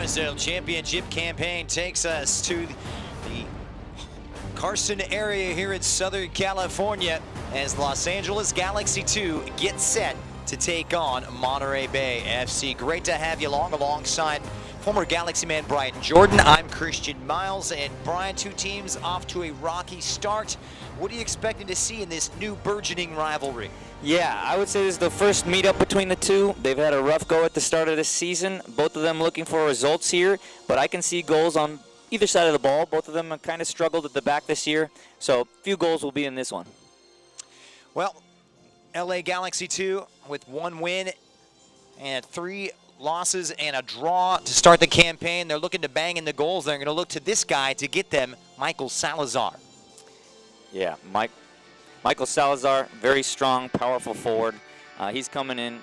Untitled Championship campaign takes us to the Carson area here in Southern California as Los Angeles Galaxy 2 gets set to take on Monterey Bay FC. Great to have you along alongside former Galaxy man Brian Jordan. I'm Christian Miles, and Brian, two teams off to a rocky start. What are you expecting to see in this new burgeoning rivalry? Yeah, I would say this is the first meetup between the two. They've had a rough go at the start of this season. Both of them looking for results here, but I can see goals on either side of the ball. Both of them have kind of struggled at the back this year, so a few goals will be in this one. Well, LA Galaxy 2 with 1 win and 3 losses and a draw to start the campaign. They're looking to bang in the goals. They're going to look to this guy to get them, Michael Salazar. Yeah, Michael Salazar, very strong, powerful forward. He's coming in,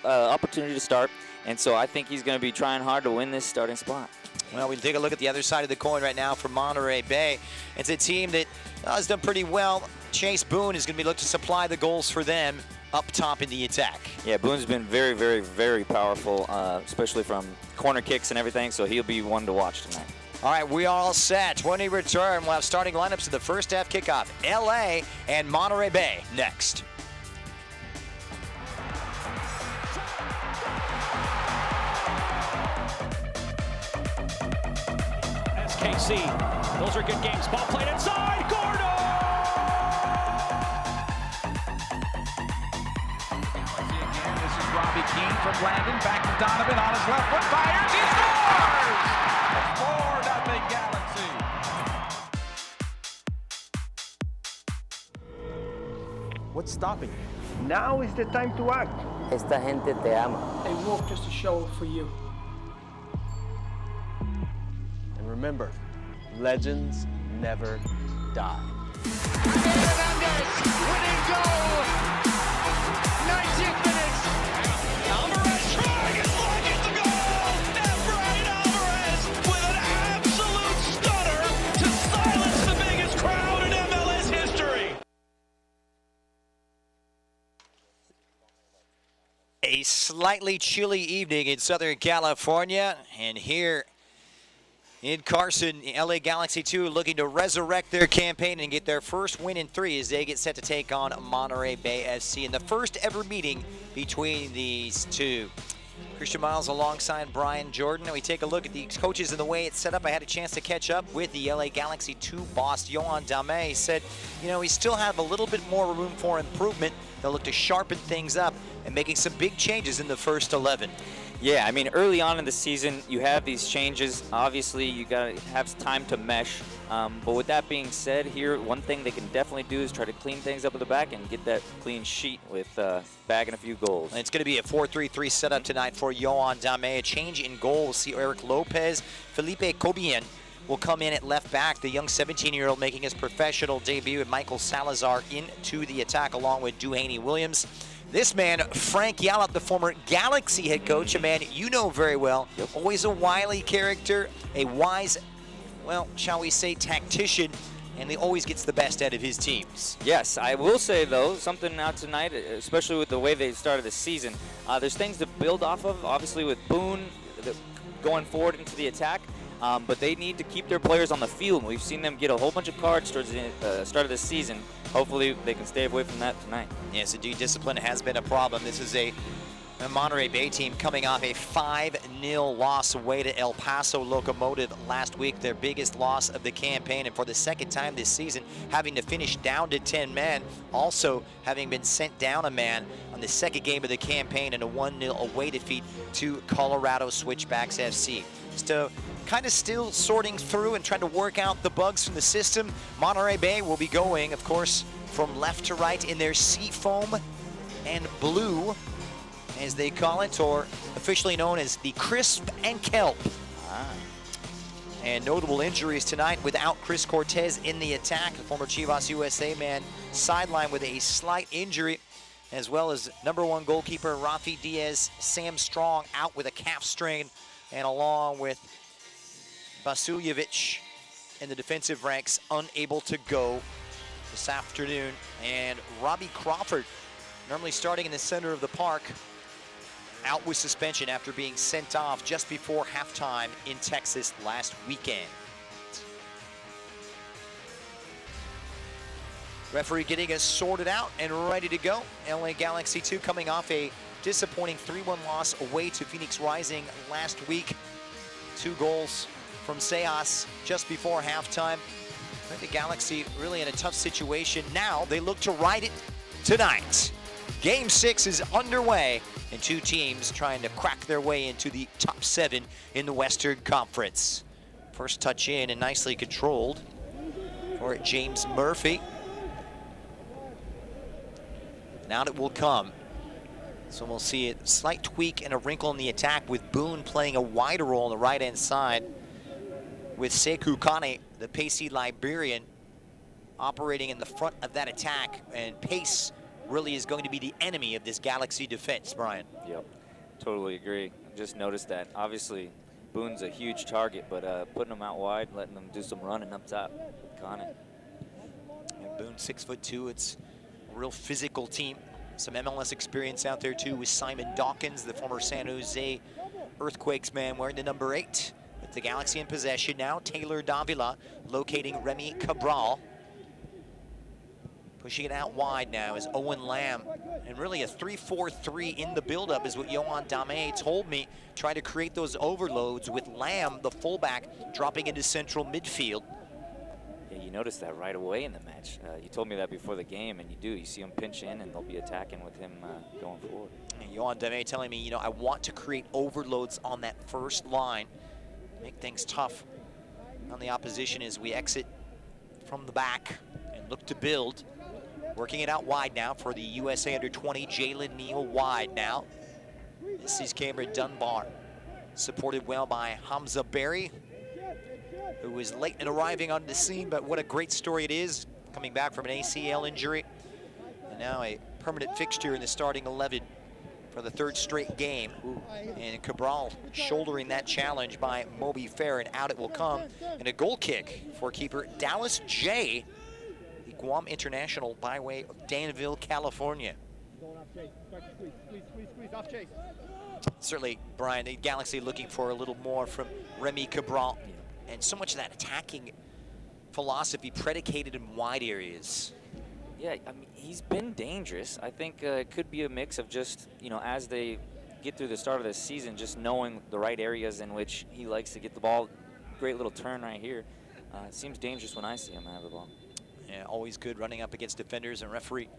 opportunity to start, and so I think he's going to be trying hard to win this starting spot. Well, we take a look at the other side of the coin right now for Monterey Bay. It's a team that has done pretty well. Chase Boone is going to be looking to supply the goals for them up top in the attack. Yeah, Boone's been very, very, very powerful, especially from corner kicks and everything, so he'll be one to watch tonight. All right, we are all set. When we return, we'll have starting lineups of the first half kickoff. LA and Monterey Bay next. SKC, those are good games. Ball played inside, Gordo! This is Robbie Keane from Landon, back to Donovan on his left foot, fires, he scores! 4-0 Galaxy. What's stopping you? Now is the time to act. Esta gente te ama. They walk just a show for you. And remember, legends never die. Hernandez, winning goal! 19th minute! Alvarez trying his luck the goal! And Brian Alvarez with an absolute stunner to silence the biggest crowd in MLS history! A slightly chilly evening in Southern California, and here in Carson, LA Galaxy 2 looking to resurrect their campaign and get their first win in 3 as they get set to take on Monterey Bay FC in the first ever meeting between these two. Christian Miles alongside Brian Jordan. And we take a look at the coaches and the way it's set up. I had a chance to catch up with the LA Galaxy 2 boss, Owen Lamb. He said, you know, we still have a little bit more room for improvement. They'll look to sharpen things up and making some big changes in the first 11. Yeah, I mean, early on in the season, you have these changes. Obviously, you got to have time to mesh. But with that being said, here, one thing they can definitely do is try to clean things up at the back and get that clean sheet with bagging a few goals. And it's going to be a 4-3-3 setup tonight for Owen Lamb. A change in goal. We'll see Eric Lopez. Felipe Cobian will come in at left back. The young 17-year-old making his professional debut, with Michael Salazar into the attack along with Duane Williams. This man, Frank Yallop, the former Galaxy head coach, a man you know very well. Always a wily character, a wise, well, shall we say, tactician, and he always gets the best out of his teams. Yes, I will say, though, something out tonight, especially with the way they started the season, there's things to build off of, obviously with Boone going forward into the attack. But they need to keep their players on the field. We've seen them get a whole bunch of cards towards the start of the season. Hopefully they can stay away from that tonight. Yes, indeed, discipline has been a problem. This is a Monterey Bay team coming off a 5-0 loss away to El Paso Locomotive last week, their biggest loss of the campaign, and for the second time this season, having to finish down to 10 men, also having been sent down a man on the second game of the campaign in a 1-0 away defeat to Colorado Switchbacks FC. So kind of still sorting through and trying to work out the bugs from the system. Monterey Bay will be going, of course, from left to right in their seafoam and blue, as they call it, or officially known as the crisp and kelp. And notable injuries tonight without Chris Cortez in the attack. The former Chivas USA man sidelined with a slight injury, as well as #1 goalkeeper Rafi Diaz, Sam Strong out with a calf strain, and along with Vasiljevic in the defensive ranks unable to go this afternoon. And Robbie Crawford, normally starting in the center of the park, out with suspension after being sent off just before halftime in Texas last weekend. Referee getting us sorted out and ready to go. LA Galaxy 2 coming off a disappointing 3-1 loss away to Phoenix Rising last week. 2 goals from Sejas just before halftime. The Galaxy really in a tough situation. Now they look to ride it tonight. Game 6 is underway, and 2 teams trying to crack their way into the top 7 in the Western Conference. First touch in and nicely controlled for James Murphy. Now it will come. So we'll see a slight tweak and a wrinkle in the attack with Boone playing a wider role on the right-hand side, with Sekou Kane, the pacey Liberian, operating in the front of that attack. And pace really is going to be the enemy of this Galaxy defense, Brian. Yep, totally agree. Just noticed that. Obviously, Boone's a huge target, but putting him out wide, letting them do some running up top. Kane. And Boone, 6'2". It's a real physical team. Some MLS experience out there too with Simon Dawkins, the former San Jose Earthquakes man, wearing the number 8. With the Galaxy in possession now, Taylor Davila locating Remy Cabral. Pushing it out wide now is Owen Lamb. And really a 3-4-3 in the buildup is what Yohan Dame told me. Try to create those overloads with Lamb, the fullback, dropping into central midfield. Yeah, you noticed that right away in the match. You told me that before the game, and you do. You see him pinch in, and they'll be attacking with him going forward. And Yohan Dame telling me, you know, I want to create overloads on that first line. Make things tough on the opposition as we exit from the back and look to build. Working it out wide now for the USA Under-20, Jalen Neal wide now. This is Cameron Dunbar, supported well by Hamza Berry, who was late in arriving on the scene, but what a great story it is, coming back from an ACL injury. And now a permanent fixture in the starting 11 for the 3rd straight game. And Cabral shouldering that challenge by Moby Fair, and out it will come. And a goal kick for keeper Dallas J., the Guam international by way of Danville, California. Certainly, Brian, the Galaxy looking for a little more from Remy Cabral. And so much of that attacking philosophy predicated in wide areas. Yeah, I mean, he's been dangerous. I think it could be a mix of just, you know, as they get through the start of the season, just knowing the right areas in which he likes to get the ball. Great little turn right here. It seems dangerous when I see him have the ball. Yeah, always good running up against defenders, and referee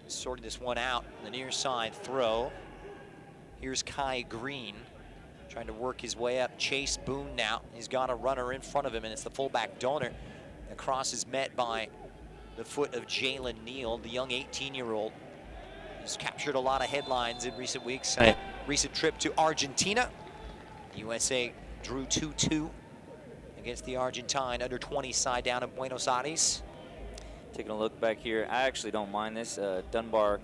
sorting this one out. The near side throw. Here's Kai Green trying to work his way up. Chase Boone now. He's got a runner in front of him, and it's the fullback Donor. The cross is met by the foot of Jalen Neal, the young 18-year-old. He's captured a lot of headlines in recent weeks. Recent trip to Argentina. USA drew 2-2 against the Argentine Under-20 side down in Buenos Aires. Taking a look back here, I actually don't mind this. Dunbar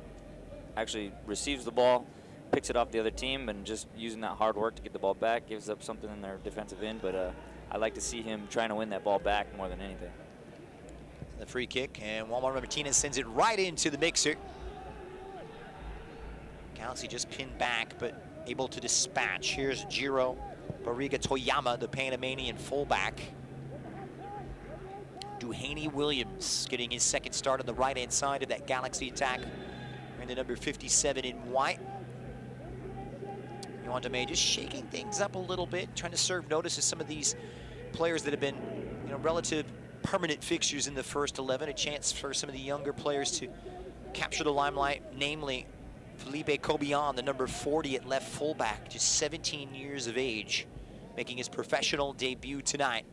actually receives the ball, picks it off the other team, and just using that hard work to get the ball back, gives up something in their defensive end, but I like to see him trying to win that ball back more than anything. The free kick, and Walmart Martinez sends it right into the mixer. Galaxy just pinned back, but able to dispatch. Here's Jiro Barriga Toyama, the Panamanian fullback. Duane Williams getting his 2nd start on the right-hand side of that Galaxy attack. And the number 57 in white. Yohan Dame just shaking things up a little bit, trying to serve notice to some of these players that have been, you know, relative permanent fixtures in the first 11. A chance for some of the younger players to capture the limelight, namely Felipe Cobian, the number 40 at left fullback, just 17 years of age, making his professional debut tonight.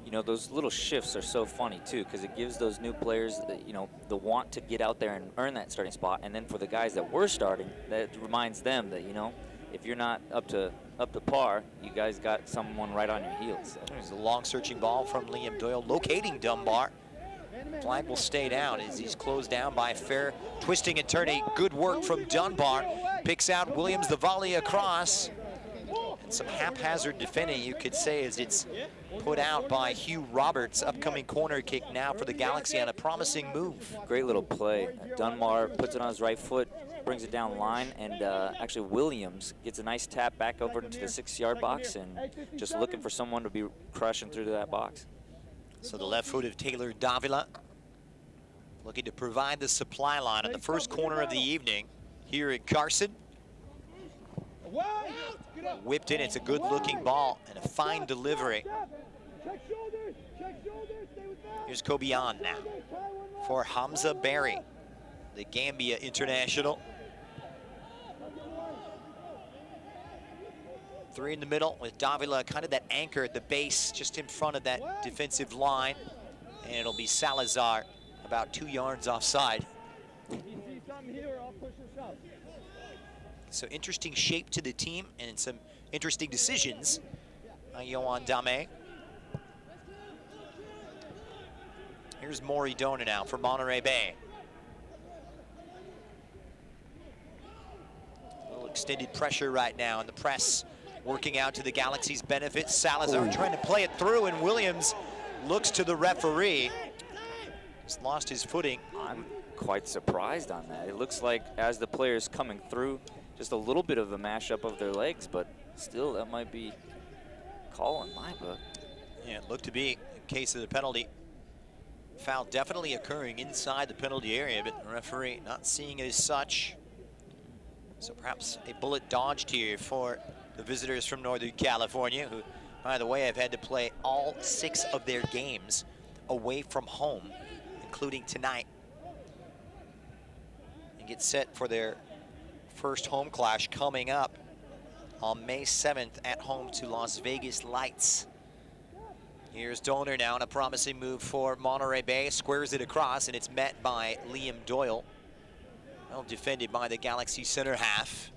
You know, those little shifts are so funny too, because it gives those new players, you know, the want to get out there and earn that starting spot. And then for the guys that were starting, that reminds them that, you know, if you're not up to par, you guys got someone right on your heels. So. There's a long searching ball from Liam Doyle, locating Dunbar. Flag will stay down as he's closed down by Fair. Twisting and turning, good work from Dunbar. Picks out Williams, the volley across. And some haphazard defending, you could say, as it's put out by Hugh Roberts. Upcoming corner kick now for the Galaxy on a promising move. Great little play. Dunbar puts it on his right foot, brings it down the line, and actually Williams gets a nice tap back over into the 6-yard box, and just looking for someone to be crushing through that box. So the left-footed Taylor Davila looking to provide the supply line on the first corner of the evening here at Carson. Whipped in, it's a good-looking ball and a fine delivery. Here's Kobian now for Hamza Berry, the Gambia international. 3 in the middle with Davila, kind of that anchor at the base, just in front of that defensive line. And it'll be Salazar about 2 yards offside. So interesting shape to the team and some interesting decisions by Yohan Dame. Here's Maury Dona now for Monterey Bay. A little extended pressure right now, and the press working out to the Galaxy's benefit. Salazar trying to play it through, and Williams looks to the referee. He's lost his footing. I'm quite surprised on that. It looks like as the player's coming through, just a little bit of a mashup of their legs, but still that might be call in my book. Yeah, it looked to be in case of the penalty. Foul definitely occurring inside the penalty area, but the referee not seeing it as such. So perhaps a bullet dodged here for the visitors from Northern California, who, by the way, have had to play all 6 of their games away from home, including tonight, and get set for their first home clash coming up on May 7th at home to Las Vegas Lights. Here's Donor now, and a promising move for Monterey Bay. Squares it across, and it's met by Liam Doyle. Well defended by the Galaxy center half.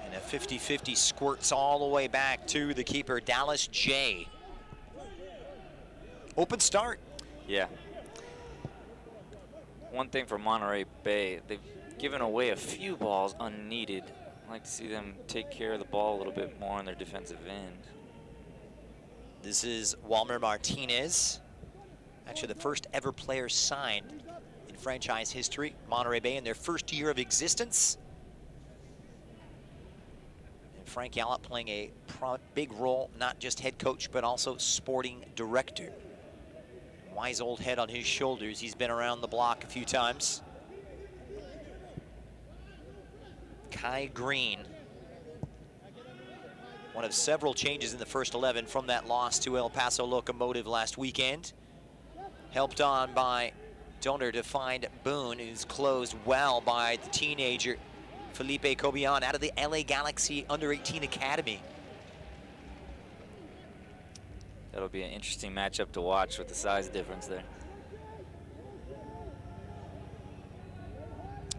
And a 50-50 squirts all the way back to the keeper, Dallas J. Open start. Yeah. One thing for Monterey Bay, they've given away a few balls unneeded. I'd like to see them take care of the ball a little bit more on their defensive end. This is Walmer Martinez. Actually, the first ever player signed in franchise history. Monterey Bay in their first year of existence. And Frank Yallop playing a big role, not just head coach, but also sporting director. Wise old head on his shoulders. He's been around the block a few times. Kai Green, one of several changes in the first 11 from that loss to El Paso Locomotive last weekend. Helped on by Donor to find Boone, who's closed well by the teenager Felipe Kobian out of the LA Galaxy Under-18 Academy. That'll be an interesting matchup to watch with the size difference there.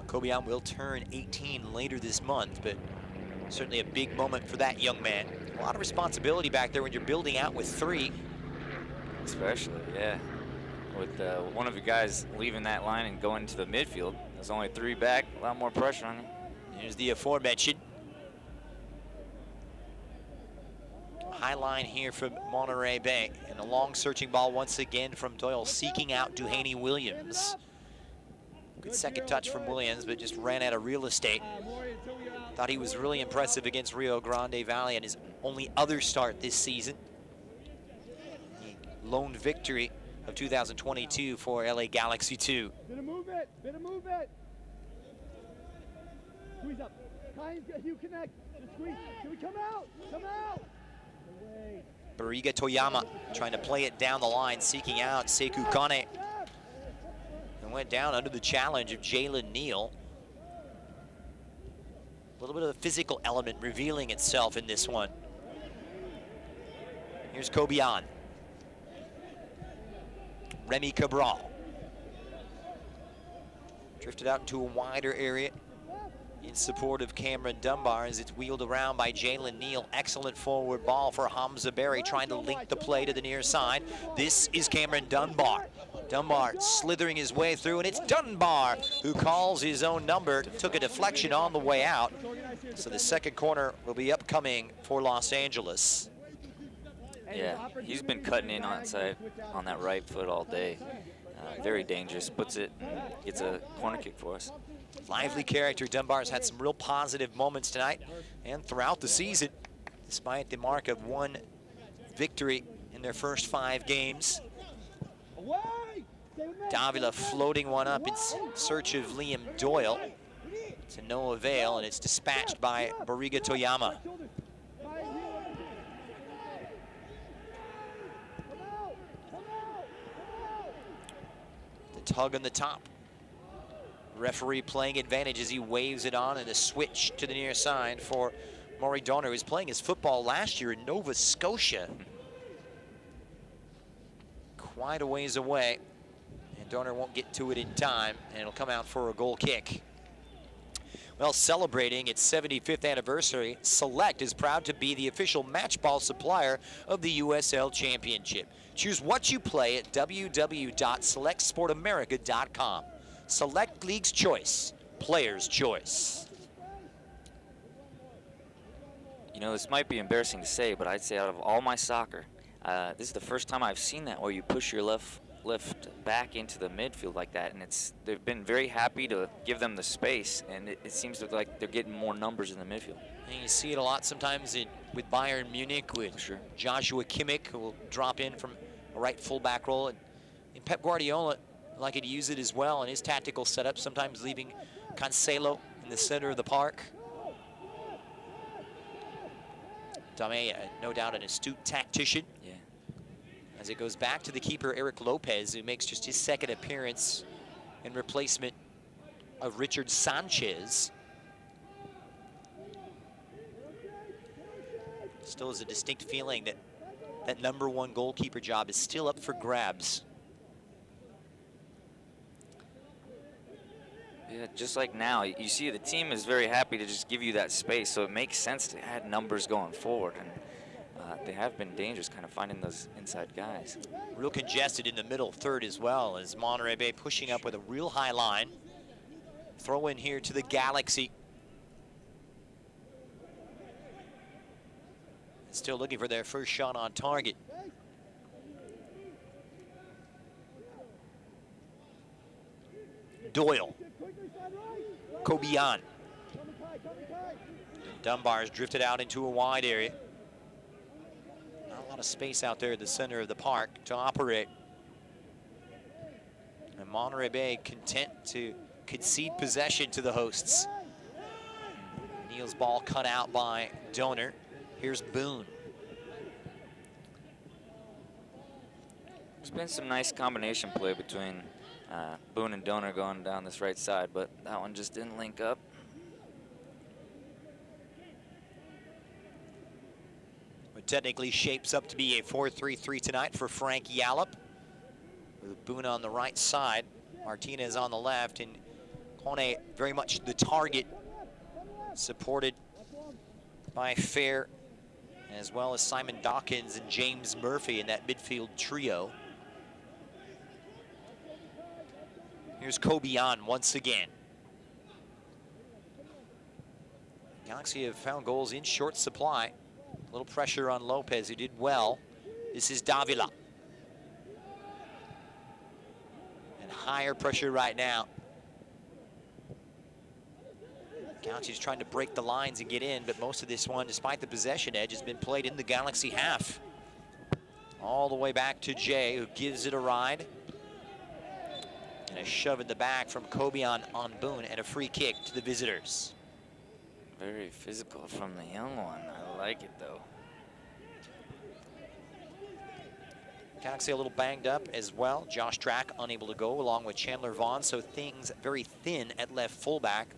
Kobian will turn 18 later this month, but certainly a big moment for that young man. A lot of responsibility back there when you're building out with 3. Especially, yeah. With one of your guys leaving that line and going to the midfield, there's only 3 back, a lot more pressure on you. Here's the aforementioned. High line here from Monterey Bay, and a long searching ball once again from Doyle, seeking out Duane Williams. Good second touch from Williams, but just ran out of real estate. Thought he was really impressive against Rio Grande Valley in his only other start this season. The lone victory of 2022 for LA Galaxy 2. Bit of movement, bit of movement. Squeeze up. Kyne's got you connect. Squeeze. Can we come out? Come out. Bariga Toyama trying to play it down the line, seeking out Sekou Kane. And went down under the challenge of Jalen Neal. A little bit of the physical element revealing itself in this one. Here's Kobian. Remy Cabral. Drifted out into a wider area in support of Cameron Dunbar as it's wheeled around by Jalen Neal. Excellent forward ball for Hamza Berry, trying to link the play to the near side. This is Cameron Dunbar. Dunbar slithering his way through, and it's Dunbar who calls his own number. Took a deflection on the way out. So the second corner will be upcoming for Los Angeles. Yeah, he's been cutting in on that right foot all day. Very dangerous. Puts it, gets a corner kick for us. Lively character. Dunbar's had some real positive moments tonight and throughout the season, despite the mark of 1 victory in their first 5 games. Davila floating one up in search of Liam Doyle. To no avail, and it's dispatched by Bariga Toyama. The tug on the top. Referee playing advantage as he waves it on, and a switch to the near side for Maury Donner, who was playing his football last year in Nova Scotia. Quite a ways away, and Donner won't get to it in time, and it'll come out for a goal kick. Well, celebrating its 75th anniversary, Select is proud to be the official match ball supplier of the USL Championship. Choose what you play at www.selectsportamerica.com. Select League's choice, player's choice. You know, this might be embarrassing to say, but I'd say out of all my soccer, this is the first time I've seen that where you push your left back into the midfield like that, and they've been very happy to give them the space, and it seems like they're getting more numbers in the midfield. And you see it a lot sometimes with Bayern Munich, with Joshua Kimmich, who will drop in from a right fullback role, and Pep Guardiola liked to use it as well in his tactical setup, sometimes leaving Cancelo in the center of the park. Dame, no doubt an astute tactician. Yeah. As it goes back to the keeper, Eric Lopez, who makes just his 2nd appearance in replacement of Richard Sanchez. Still has a distinct feeling that that #1 goalkeeper job is still up for grabs. Yeah, just like now, you see the team is very happy to just give you that space, so it makes sense to add numbers going forward. And they have been dangerous, kind of finding those inside guys. Real congested in the middle third as well, as Monterey Bay pushing up with a real high line. Throw in here to the Galaxy. Still looking for their first shot on target. Doyle. Kobian. Dunbar's drifted out into a wide area. Not a lot of space out there at the center of the park to operate. And Monterey Bay content to concede possession to the hosts. Neal's ball cut out by Donor. Here's Boone. There's been some nice combination play between Boone and Donor going down this right side, but that one just didn't link up. It technically shapes up to be a 4-3-3 tonight for Frank Yallop, with Boone on the right side, Martinez on the left, and Kone very much the target, supported by Fair, as well as Simon Dawkins and James Murphy in that midfield trio. Here's Kobian once again. Galaxy have found goals in short supply. A little pressure on Lopez, who did well. This is Davila. And higher pressure right now. Galaxy's trying to break the lines and get in, but most of this one, despite the possession edge, has been played in the Galaxy half. All the way back to Jay, who gives it a ride. And a shove in the back from Kobian on Boone, and a free kick to the visitors. Very physical from the young one. I like it, though. Galaxy a little banged up as well. Josh Track unable to go, along with Chandler Vaughn, so things very thin at left fullback.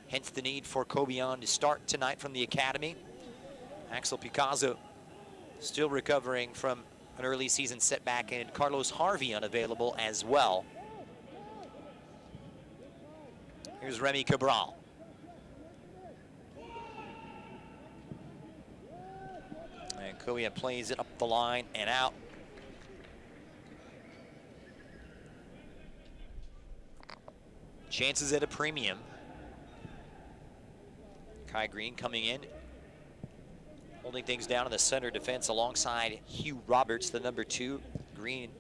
Hence the need for Kobian to start tonight from the academy. Axel Picasso still recovering from an early season setback, and Carlos Harvey unavailable as well. Here's Remy Cabral. And Kobian plays it up the line and out. Chances at a premium. Kai Green coming in, holding things down in the center defense alongside Hugh Roberts, the #2. Green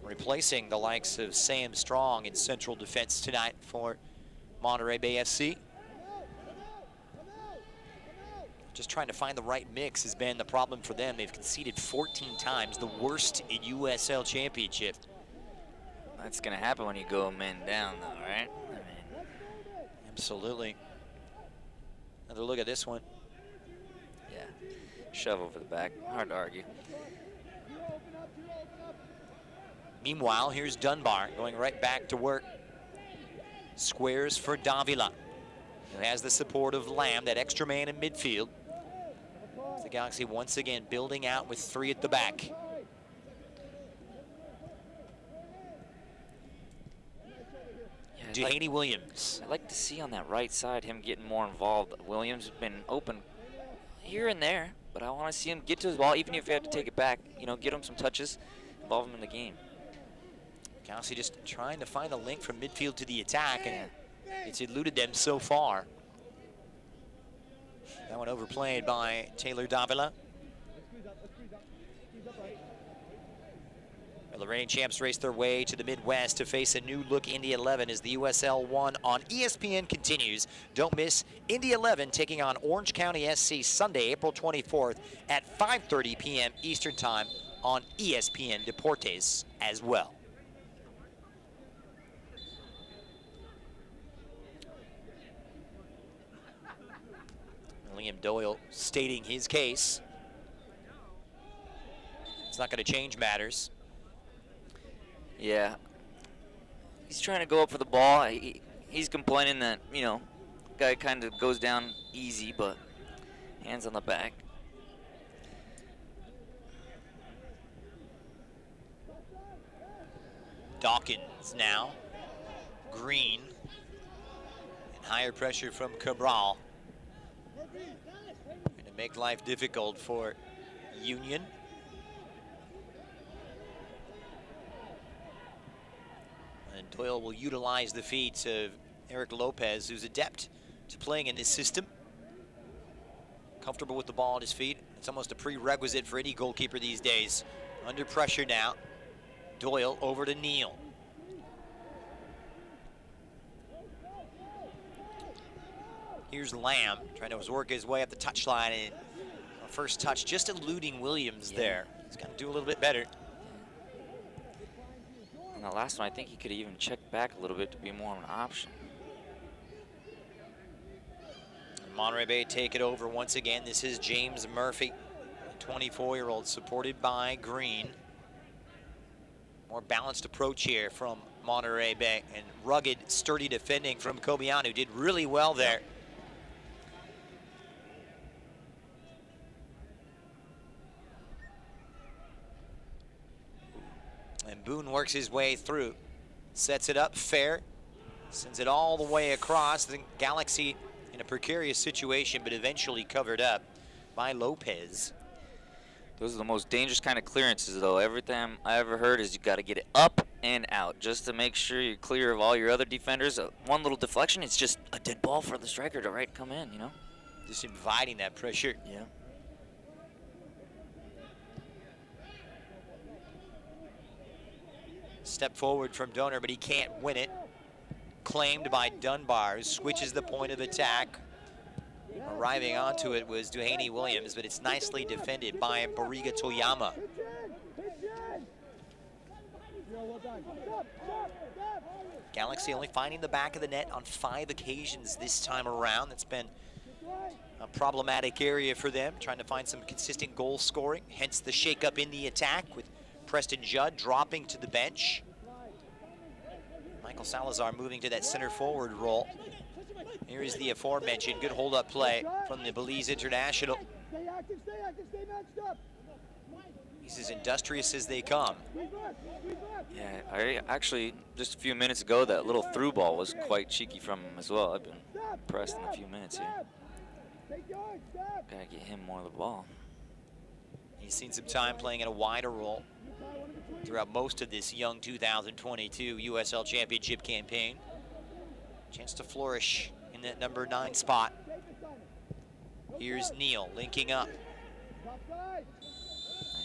replacing the likes of Sam Strong in central defense tonight for Monterey Bay FC. Just trying to find the right mix has been the problem for them. They've conceded 14 times, the worst in USL Championship. That's going to happen when you go men down, though, right? I mean, absolutely. Another look at this one. Yeah, shove over the back. Hard to argue. Meanwhile, here's Dunbar going right back to work. Squares for Davila, who has the support of Lamb, that extra man in midfield. The Galaxy once again building out with 3 at the back. Duane Williams. I'd like to see on that right side him getting more involved. Williams has been open here and there, but I want to see him get to his ball, even if you have to take it back. You know, get him some touches, involve him in the game. Galaxy just trying to find the link from midfield to the attack, and it's eluded them so far. That one overplayed by Taylor Davila. The reigning champs race their way to the Midwest to face a new look Indy 11 as the USL 1 on ESPN continues. Don't miss Indy 11 taking on Orange County SC Sunday, April 24th at 5:30 p.m. Eastern Time on ESPN Deportes as well. Liam Doyle stating his case. It's not going to change matters. Yeah, he's trying to go up for the ball. He's complaining that, you know, guy kind of goes down easy, but hands on the back. Dawkins now. Green. And higher pressure from Cabral. Going to make life difficult for Union. And Doyle will utilize the feet of Eric Lopez, who's adept to playing in this system. Comfortable with the ball at his feet. It's almost a prerequisite for any goalkeeper these days. Under pressure now. Doyle over to Neal. Here's Lamb trying to work his way up the touchline, and first touch just eluding Williams there. He's got to do a little bit better. And the last one, I think he could even check back a little bit to be more of an option. Monterey Bay take it over once again. This is James Murphy, 24-year-old, supported by Green. More balanced approach here from Monterey Bay, and rugged, sturdy defending from Kobianu. Did really well there. And Boone works his way through, sets it up fair, sends it all the way across. The Galaxy in a precarious situation, but eventually covered up by Lopez. Those are the most dangerous kind of clearances, though. Everything I ever heard is you got to get it up and out just to make sure you're clear of all your other defenders. One little deflection, it's just a dead ball for the striker to come in, you know? Just inviting that pressure. Yeah. Step forward from Donor, but he can't win it. Claimed by Dunbar, who switches the point of attack. Arriving onto it was Duane Williams, but it's nicely defended by Bariga Toyama. Galaxy only finding the back of the net on 5 occasions this time around. That's been a problematic area for them, trying to find some consistent goal scoring, hence the shakeup in the attack with Preston Judd dropping to the bench. Michael Salazar moving to that center forward role. Here is the aforementioned good hold-up play from the Belize International. Stay active, stay matched up. He's as industrious as they come. Yeah, I actually, just a few minutes ago, that little through ball was quite cheeky from him as well. I've been impressed in a few minutes here. Gotta get him more of the ball. He's seen some time playing in a wider role throughout most of this young 2022 USL Championship campaign. Chance to flourish in that number 9 spot. Here's Neal linking up. Nice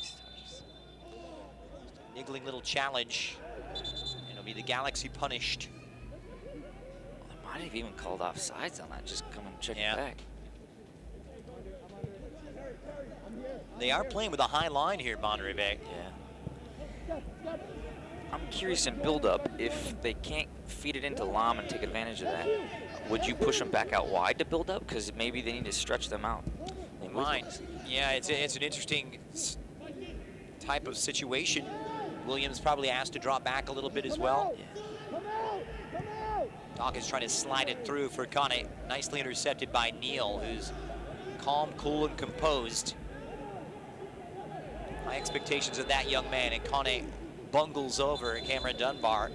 touches. Niggling little challenge. And it'll be the Galaxy punished. They might have even called offsides on that. Just come and check Yeah. it back. They are playing with a high line here, Monterey Bay. Yeah. I'm curious in build-up, if they can't feed it into Lamb and take advantage of that, would you push them back out wide to build up? Because maybe they need to stretch them out. They move Mine. those. Yeah, it's an interesting type of situation. Williams probably asked to drop back a little bit as well. Yeah. Come out! Come out! Doc is trying to slide it through for Kane. Nicely intercepted by Neal, who's calm, cool, and composed. High expectations of that young man, and Kane bungles over Cameron Dunbar.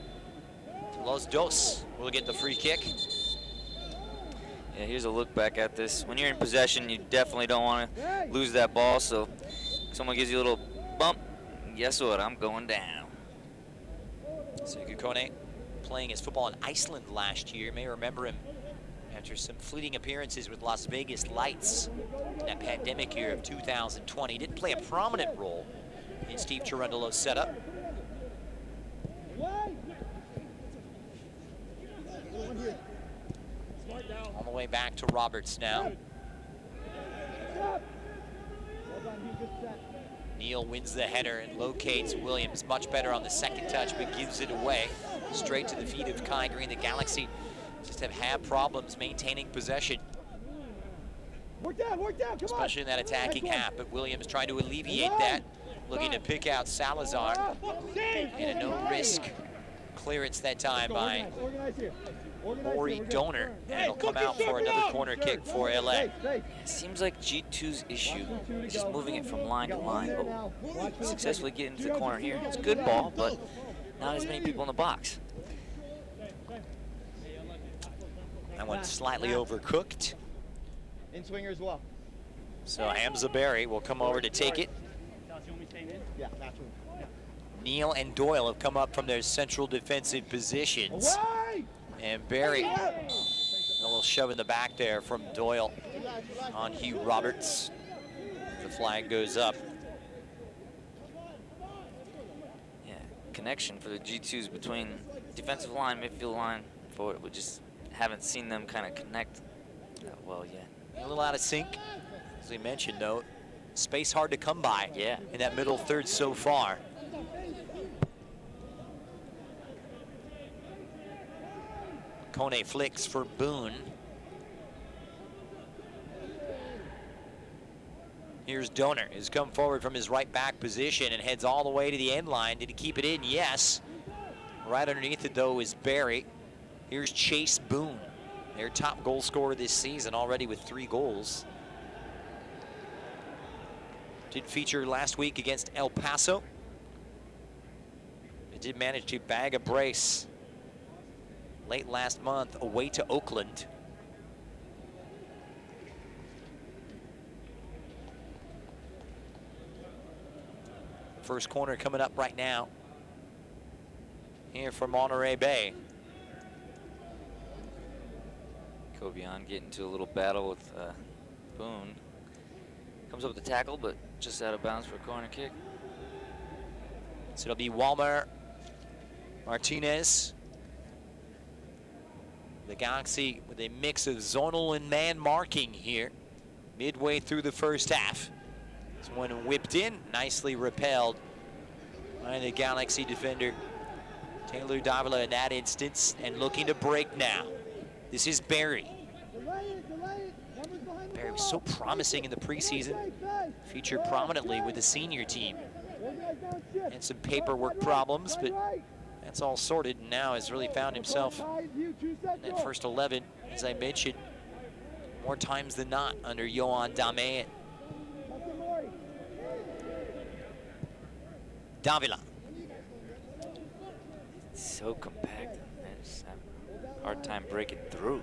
Los Dos will get the free kick. Yeah, here's a look back at this. When you're in possession, you definitely don't want to lose that ball. So someone gives you a little bump. Guess what? I'm going down. Sekou Kone playing his football in Iceland last year. You may remember him after some fleeting appearances with Las Vegas Lights in that pandemic year of 2020. He didn't play a prominent role in Steve Cherundolo's setup. On the way back to Roberts now. Neal wins the header and locates Williams. Much better on the second touch, but gives it away. Straight to the feet of Kai Green. The Galaxy just have had problems maintaining possession, Work down, come on! especially in that attacking half. But Williams trying to alleviate that, looking to pick out Salazar. And a no-risk clearance that time by Organize here. Ori Donor. And it'll come out for another corner kick for LA. It seems like G2's issue is just moving it from line to line. But successfully get into the corner here. It's a good ball, but not as many people in the box. That one's slightly overcooked. In swinger as well. So Hamza Berry will come over to take it. Yeah, that's one. Neal and Doyle have come up from their central defensive positions. Away! And Berry, a little shove in the back there from Doyle on Hugh Roberts. The flag goes up. Yeah, connection for the G2s between defensive line, midfield line, forward. We just haven't seen them kind of connect that well yet. A little out of sync, as we mentioned, though. Space hard to come by. Yeah. In that middle third so far. Kone flicks for Boone. Here's Donor, who's come forward from his right back position and heads all the way to the end line. Did he keep it in? Yes. Right underneath it, though, is Barry. Here's Chase Boone, their top goal scorer this season, already with 3 goals. Did feature last week against El Paso. They did manage to bag a brace late last month away to Oakland. First corner coming up right now here for Monterey Bay. Kobion getting into a little battle with Boone. Comes up with the tackle, but just out of bounds for a corner kick. So it'll be Walmer Martinez. The Galaxy with a mix of zonal and man marking here midway through the first half. This one whipped in, nicely repelled by the Galaxy defender Taylor Davila in that instance, and looking to break now. This is Barry. Barry was so promising in the preseason, featured prominently with the senior team. And some paperwork problems, but that's all sorted, and now has really found himself in that first 11, as I mentioned, more times than not under Yohan Dame. Davila. So compact. I just have a hard time breaking through.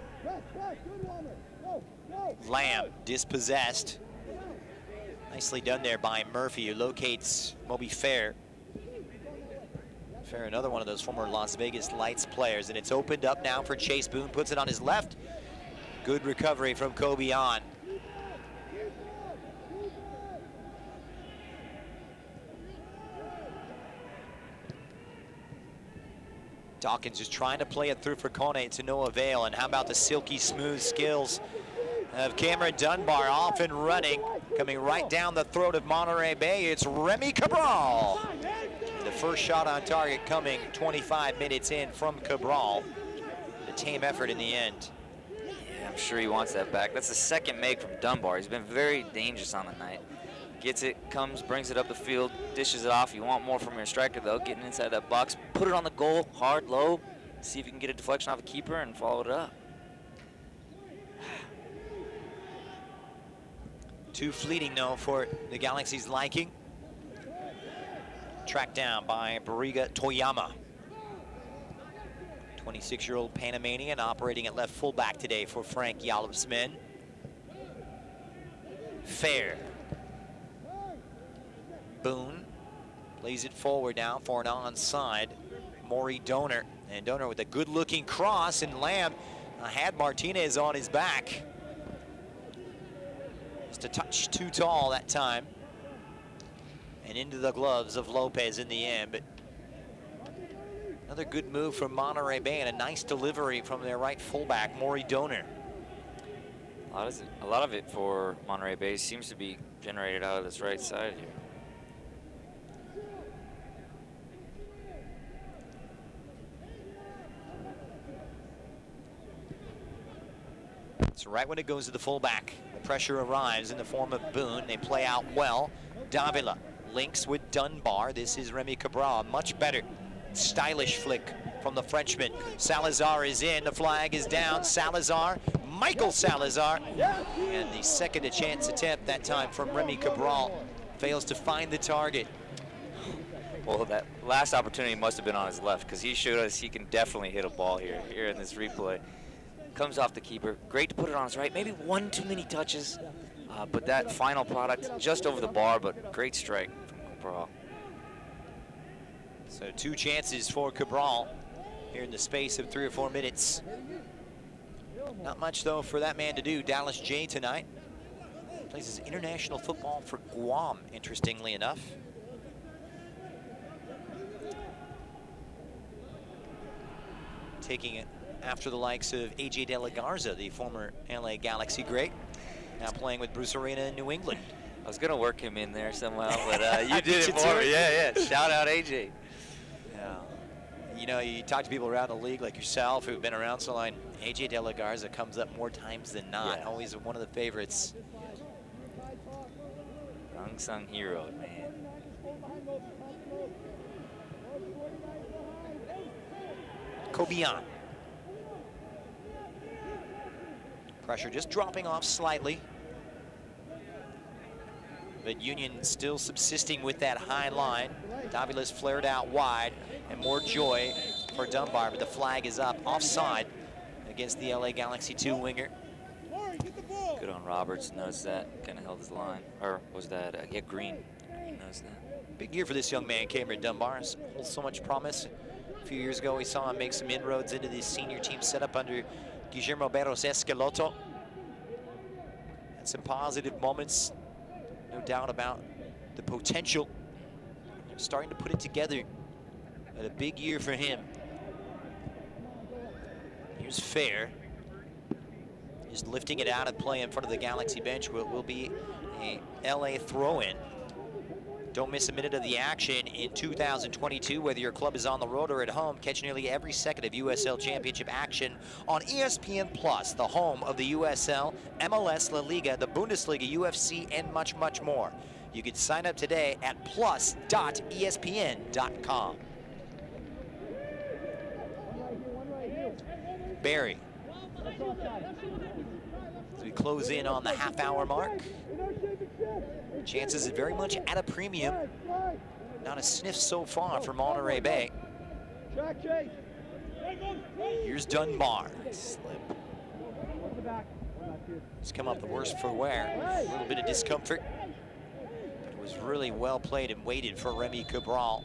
Lamb dispossessed. Nicely done there by Murphy, who locates Moby Fair. Fair, another one of those former Las Vegas Lights players, and it's opened up now for Chase Boone, puts it on his left. Good recovery from Kobion. Dawkins is trying to play it through for Kone to no avail. And how about the silky smooth skills of Cameron Dunbar, off and running, coming right down the throat of Monterey Bay. It's Remy Cabral. The first shot on target coming 25 minutes in from Cabral. A tame effort in the end. Yeah, I'm sure he wants that back. That's the second make from Dunbar. He's been very dangerous on the night. Gets it, comes, brings it up the field, dishes it off. You want more from your striker, though, getting inside that box. Put it on the goal, hard, low. See if you can get a deflection off a keeper and follow it up. Too fleeting, though, for the Galaxy's liking. Tracked down by Bariga Toyama. 26-year-old Panamanian operating at left fullback today for Frank Yalop's men. Fair. Boone plays it forward now for an onside. Maury Donor. And Donor with a good-looking cross, and Lamb had Martinez on his back. Just a touch too tall that time. And into the gloves of Lopez in the end. But another good move from Monterey Bay and a nice delivery from their right fullback, Maury Donor. A lot of it for Monterey Bay seems to be generated out of this right side here. So right when it goes to the fullback, the pressure arrives in the form of Boone. They play out well. Davila links with Dunbar. This is Remy Cabral, much better. Stylish flick from the Frenchman. Salazar is in, the flag is down. Salazar, Michael Salazar. And the second chance attempt, that time from Remy Cabral, fails to find the target. Well, that last opportunity must have been on his left, because he showed us he can definitely hit a ball here in this replay. Comes off the keeper. Great to put it on his right. Maybe one too many touches, but that final product just over the bar, but great strike from Cabral. So 2 chances for Cabral here in the space of 3 or 4 minutes. Not much, though, for that man to do. Dallas J tonight plays his international football for Guam, interestingly enough. Taking it after the likes of A.J. De La Garza, the former LA Galaxy great, now playing with Bruce Arena in New England. I was going to work him in there somehow, but you did it for me. Yeah. Shout out A.J. Yeah. You know, you talk to people around the league like yourself who've been around so long. A.J. De La Garza comes up more times than not. Yeah. Always one of the favorites. Unsung hero, man. Kobian. Pressure just dropping off slightly. But Union still subsisting with that high line. Davila's flared out wide, and more joy for Dunbar, but the flag is up offside against the LA Galaxy 2 winger. Good on Roberts, noticed that, kind of held his line. Or was that, yeah, Green. Green knows that. Big year for this young man, Cameron Dunbar. Holds so much promise. A few years ago, we saw him make some inroads into the senior team setup under Guillermo Berros Escalotto. And some positive moments, no doubt about the potential. Starting to put it together. But a big year for him. Here's Fair. Just lifting it out and play in front of the Galaxy bench will be a LA throw-in. Don't miss a minute of the action in 2022, whether your club is on the road or at home. Catch nearly every second of USL Championship action on ESPN+, the home of the USL, MLS, La Liga, the Bundesliga, UFC, and much, much more. You can sign up today at plus.espn.com. Barry. As we close in on the half-hour mark. Chances are very much at a premium. Not a sniff so far for Monterey Bay. Here's Dunbar. Slip. It's come up the worst for wear. A little bit of discomfort. But it was really well played and waited for Remy Cabral.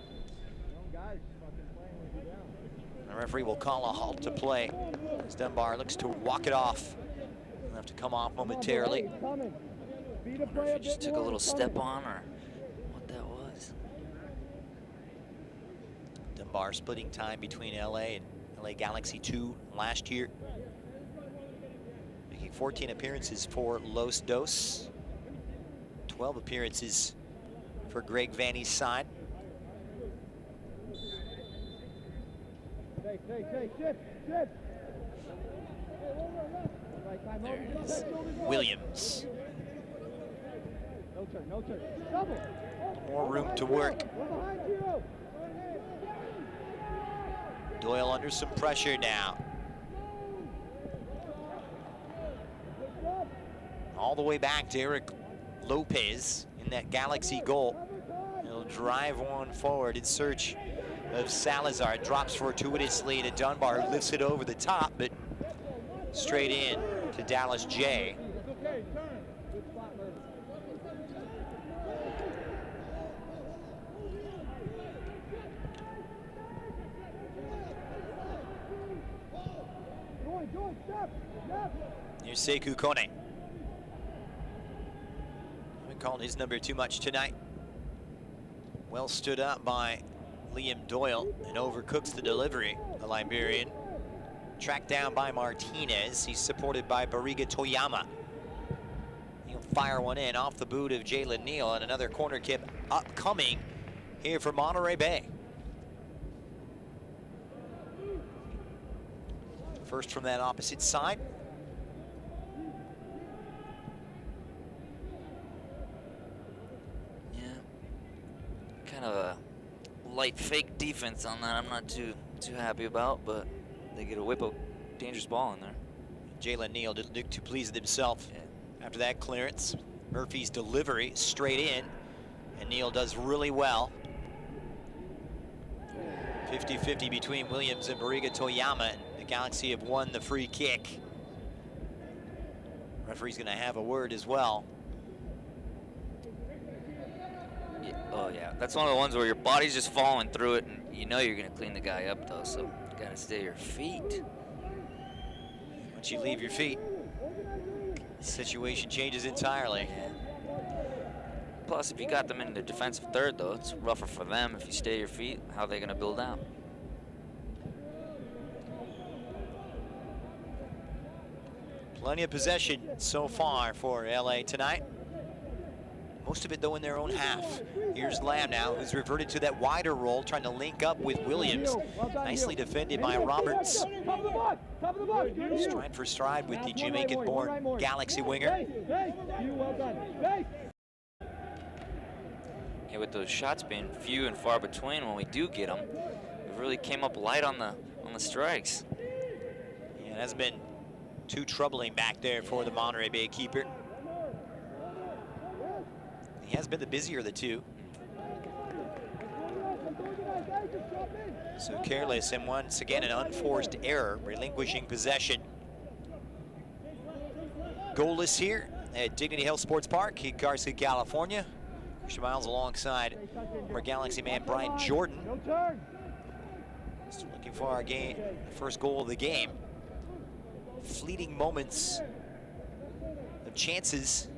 The referee will call a halt to play as Dunbar looks to walk it off. He'll have to come off momentarily. I wonder if he just took a little step on or what that was. Dunbar splitting time between LA and LA Galaxy 2 last year. Making 14 appearances for Los Dos. 12 appearances for Greg Vanny's side. There is Williams. No turn. Double. More room to work. Doyle under some pressure now. All the way back to Eric Lopez in that Galaxy goal. He'll drive one forward in search of Salazar. Drops fortuitously to Dunbar, who lifts it over the top, but straight in to Dallas J. Here's Sekou Kone. Haven't called his number too much tonight. Well stood up by Liam Doyle and overcooks the delivery, the Liberian. Tracked down by Martinez. He's supported by Bariga Toyama. He'll fire one in off the boot of Jalen Neal, and another corner kick upcoming here for Monterey Bay. First from that opposite side. Yeah, kind of a light fake defense on that. I'm not too happy about, but they get a whip a dangerous ball in there. Jalen Neal didn't look too pleased with himself after that clearance. Murphy's delivery straight in, and Neal does really well. 50-50 between Williams and Bariga Toyama, and the Galaxy have won the free kick. Referee's gonna have a word as well. Yeah, oh yeah, that's one of the ones where your body's just falling through it, and you know you're gonna clean the guy up though, so you gotta stay your feet. Once you leave your feet, the situation changes entirely. Yeah. Plus, if you got them in the defensive third, though, it's rougher for them. If you stay your feet, how are they going to build out? Plenty of possession so far for LA tonight. Most of it, though, in their own half. Here's Lamb now, who's reverted to that wider role, trying to link up with Williams. Nicely defended by Roberts. Stride for stride with the Jamaican-born Galaxy winger. Yeah, with those shots being few and far between, when we do get them, we really came up light on the strikes. Yeah, it hasn't been too troubling back there for the Monterey Bay keeper. He has been the busier of the two. So careless, and once again an unforced error, relinquishing possession. Goalless here at Dignity Health Sports Park in Garcia, California. Christian Miles alongside former Galaxy man Brian Jordan. Still looking for our game, first goal of the game. Fleeting moments of chances.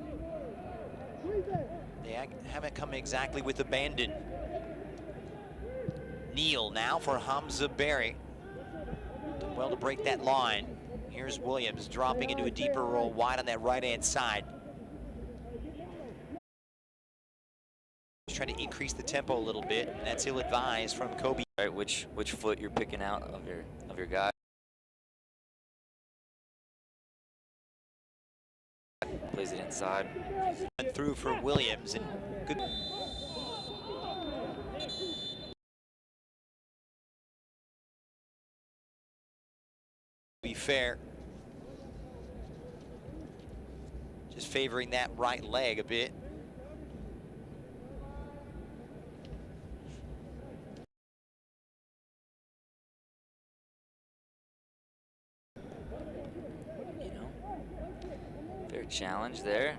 They haven't come exactly with abandon. Neal now for Hamza Berry. Done well to break that line. Here's Williams dropping into a deeper role wide on that right-hand side. Trying to increase the tempo a little bit, and that's ill-advised from Kobe. Right, which foot you're picking out of your guy. Plays it inside. Went through for Williams, and good. Be fair. Just favoring that right leg a bit. Challenge there.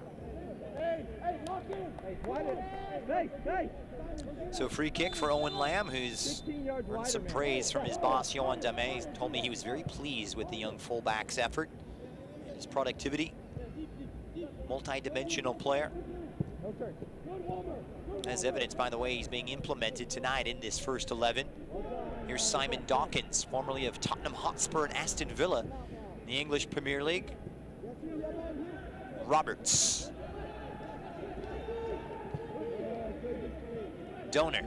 So free kick for Owen Lamb, who's earned some praise from his boss, Yohan Dame. He told me he was very pleased with the young fullback's effort and his productivity. Multi-dimensional player. As evidenced by the way he's being implemented tonight in this first 11. Here's Simon Dawkins, formerly of Tottenham Hotspur and Aston Villa in the English Premier League. Roberts. Donor.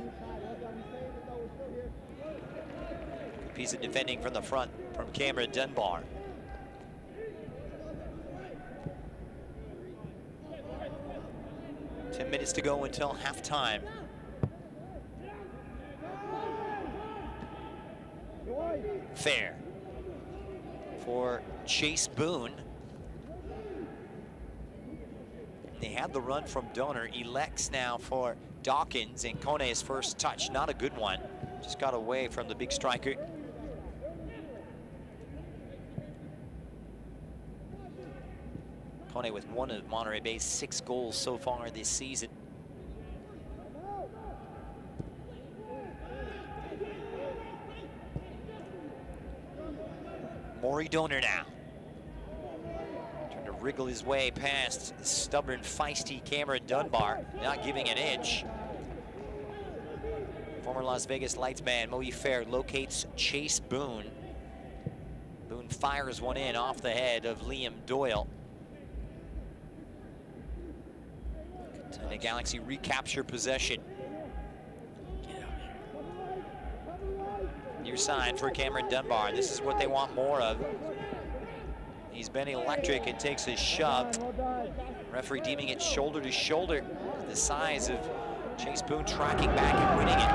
Good piece of defending from the front from Cameron Dunbar. Ten minutes to go until halftime. Fair for Chase Boone. They had the run from Donor. Elects now for Dawkins, and Kone's first touch, not a good one. Just got away from the big striker. Kone with one of Monterey Bay's 6 goals so far this season. Maury Donor now. Trying to wriggle his way past the stubborn, feisty Cameron Dunbar, not giving an inch. Former Las Vegas Lights man Moe Fair locates Chase Boone. Boone fires one in off the head of Liam Doyle. And the Galaxy recapture possession. Near side for Cameron Dunbar. This is what they want more of. He's been electric and takes a shove. Referee deeming it shoulder to shoulder. The size of Chase Boone tracking back and winning it.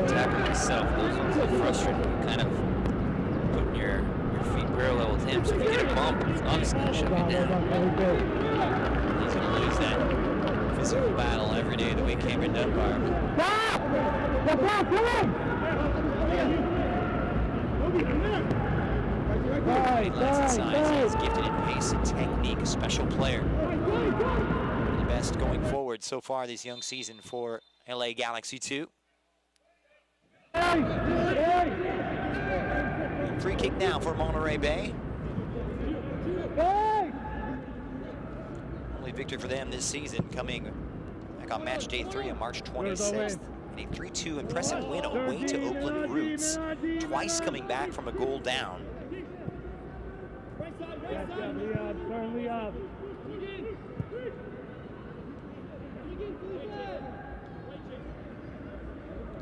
Tackling himself, those ones are frustrating. Kind of putting your feet parallel with him. So if you get a bump, it's obviously going to shut you down. He's going to lose that physical battle every day of the week, Cameron Dunbar. Great length and size. He's gifted in pace and technique, a special player. One of the best going forward so far this young season for LA Galaxy 2. Free kick now for Monterey Bay. Only victory for them this season, coming back on match day 3 on March 26th. And a 3-2 impressive win away to Oakland Roots, twice coming back from a goal down.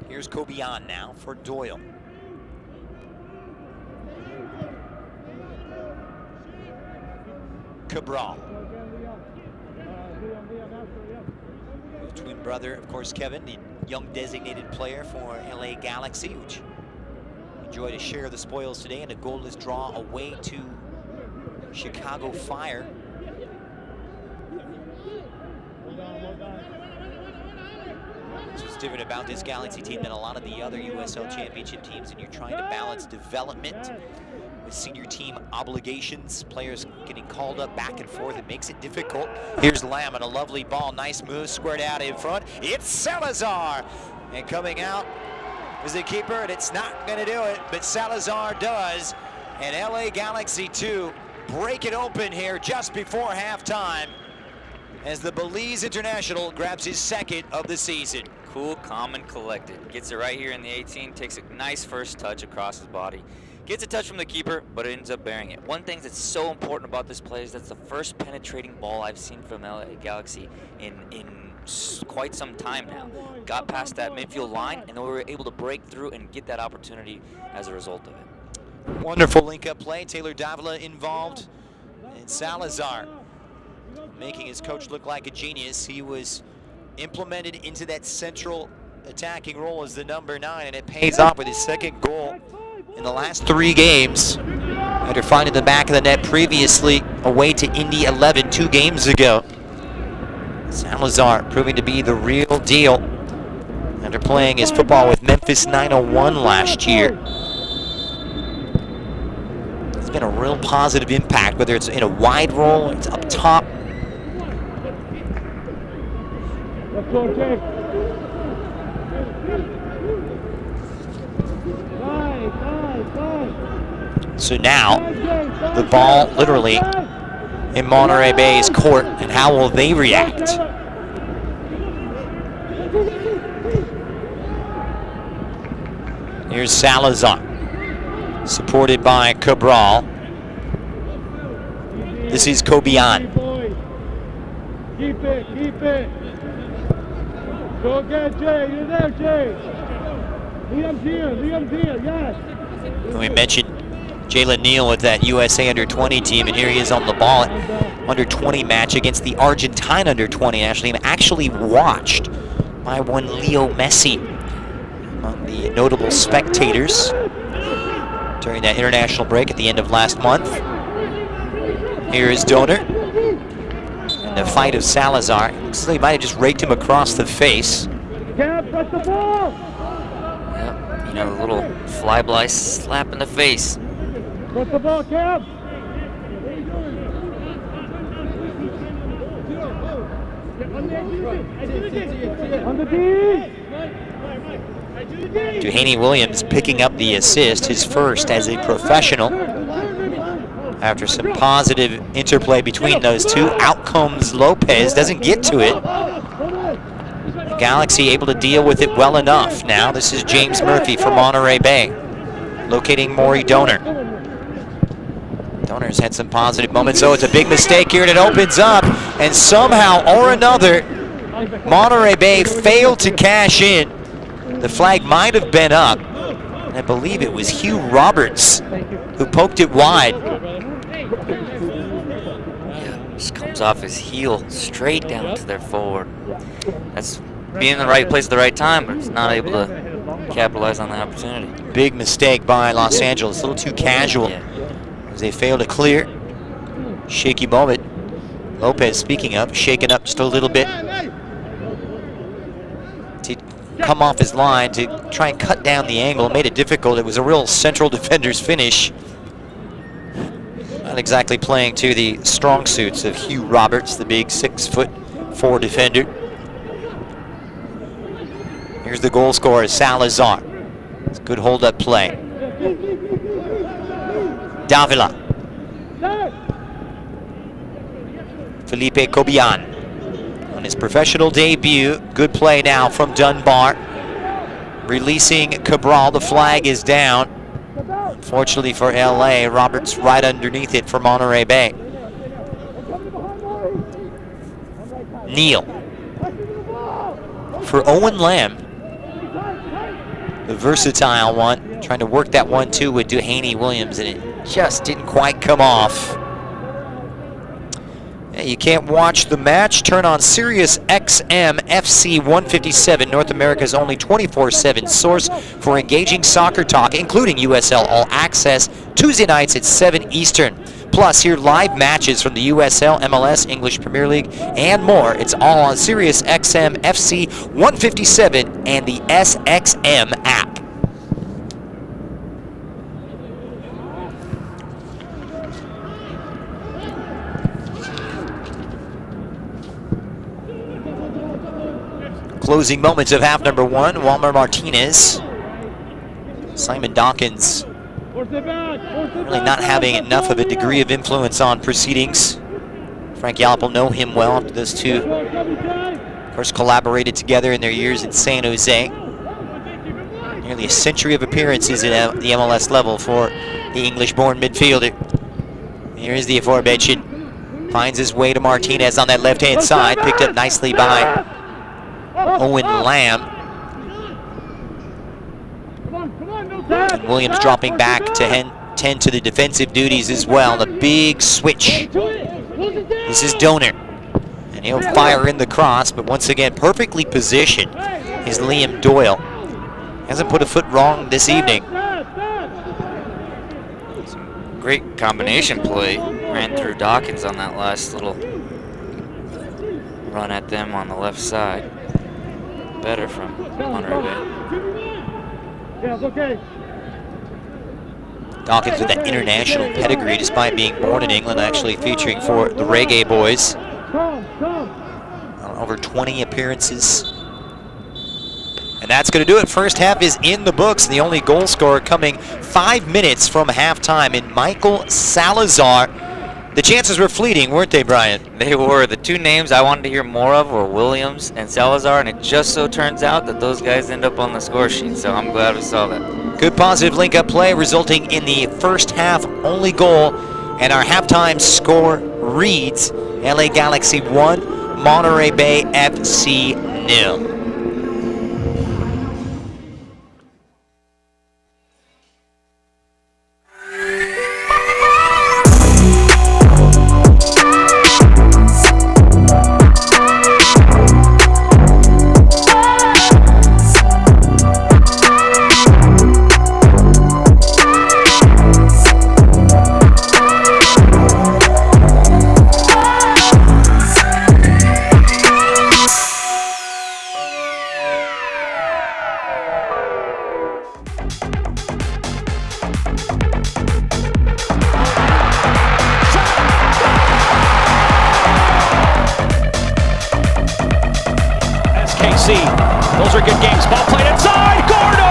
Here's Kobian now for Doyle. Cabral. Twin brother, of course, Kevin, the young designated player for LA Galaxy, which enjoyed a share of the spoils today in a goalless draw away to Chicago Fire. What's different about this Galaxy team than a lot of the other USL Championship teams, and you're trying to balance development with senior team obligations, players getting called up back and forth. It makes it difficult. Here's Lamb and a lovely ball, nice move, squared out in front. It's Salazar, and coming out is the keeper, and it's not going to do it, but Salazar does, and LA Galaxy 2 break it open here just before halftime as the Belize International grabs his 2nd of the season. Cool, calm, and collected. Gets it right here in the 18, takes a nice first touch across his body. Gets a touch from the keeper, but it ends up bearing it. One thing that's so important about this play is that's the first penetrating ball I've seen from LA Galaxy in quite some time now. Got past that midfield line, and then we were able to break through and get that opportunity as a result of it. Wonderful link-up play. Taylor Davila involved, and Salazar making his coach look like a genius. He was implemented into that central attacking role as the number 9, and it pays off with his 2nd goal in the last 3 games after finding the back of the net previously away to Indy 11 2 games ago. Salazar proving to be the real deal after playing his football with Memphis 901 last year. It's been a real positive impact, whether it's in a wide role, it's up top. So now, the ball literally in Monterey Bay's court, and how will they react? Here's Salazar, supported by Cabral. This is Cobian. Keep it, keep it. Go get Jay, you're there, Jay. Liam's here, yes. We mentioned Jalen Neal with that USA under-20 team, and here he is on the ball at under-20 match against the Argentine under-20. Actually watched by one Leo Messi, among the notable spectators during that international break at the end of last month. Here is Donor. And the fight of Salazar. Looks like he might have just raked him across the face. Cap, press the ball. Yep, you know, a little fly-by slap in the face. Press the ball, Cap. On the D. Duane Williams picking up the assist, his first as a professional. After some positive interplay between those two, out comes Lopez, doesn't get to it. The Galaxy able to deal with it well enough. Now this is James Murphy from Monterey Bay, locating Maury Donor. Donor's had some positive moments, so it's a big mistake here, and it opens up, and somehow or another, Monterey Bay failed to cash in. The flag might have been up, and I believe it was Hugh Roberts who poked it wide. Yeah, just comes off his heel straight down to their forward. That's being in the right place at the right time, but it's not able to capitalize on the opportunity. Big mistake by Los Angeles, a little too casual as they fail to clear. Shaky moment. Lopez, speaking of, shaken up just a little bit to come off his line to try and cut down the angle. It made it difficult. It was a real central defender's finish. Not exactly playing to the strong suits of Hugh Roberts, the big 6'4" defender. Here's the goal scorer, Salazar. It's a good hold-up play. Davila. Felipe Cobian on his professional debut. Good play now from Dunbar. Releasing Cabral, the flag is down. Unfortunately for LA, Roberts right underneath it for Monterey Bay. Neal. For Owen Lamb, the versatile one, trying to work that 1-2 with Duane Williams, and it just didn't quite come off. You can't watch the match? Turn on Sirius XM FC 157, North America's only 24/7 source for engaging soccer talk, including USL All Access, Tuesday nights at 7 Eastern. Plus, hear live matches from the USL, MLS, English Premier League, and more. It's all on Sirius XM FC 157 and the SXM app. Closing moments of half number one, Walmer Martinez. Simon Dawkins really not having enough of a degree of influence on proceedings. Frank Yallop will know him well after those two, of course, collaborated together in their years in San Jose. Nearly a century of appearances at the MLS level for the English-born midfielder. Here is the aforementioned. Finds his way to Martinez on that left-hand side, picked up nicely by Owen Lamb. And Williams dropping back to tend to the defensive duties as well. The big switch. This is Donor. And he'll fire in the cross, but once again, perfectly positioned is Liam Doyle. Hasn't put a foot wrong this evening. Great combination play. Ran through Dawkins on that last little run at them on the left side. Better from Monterey Bay. Dawkins with that international pedigree despite being born in England, actually featuring for the Reggae Boys. Over 20 appearances. And that's going to do it. First half is in the books. The only goal scorer coming 5 minutes from halftime in Michael Salazar. The chances were fleeting, weren't they, Brian? They were. The two names I wanted to hear more of were Williams and Salazar, and it just so turns out that those guys end up on the score sheet, so I'm glad we saw that. Good positive link-up play resulting in the first half only goal, and our halftime score reads LA Galaxy 1, Monterey Bay FC 0. Those are good games. Ball played inside. Gordo!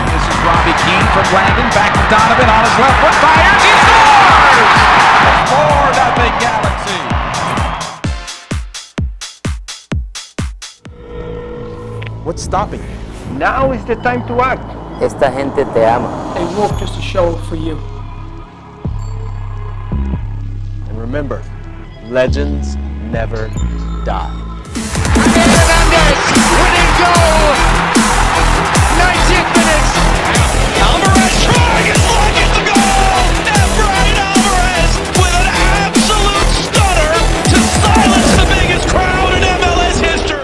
This is Robbie Keane from Landon. Back to Donovan on his left foot. Fires. He scores! 4-0 Galaxy. What's stopping you? Now is the time to act. Esta gente te ama. They work just to show for you. And remember, legends never die. Winning goal! 19th minutes! Alvarez trying his luck at the goal! Efrain Alvarez with an absolute stunner to silence the biggest crowd in MLS history!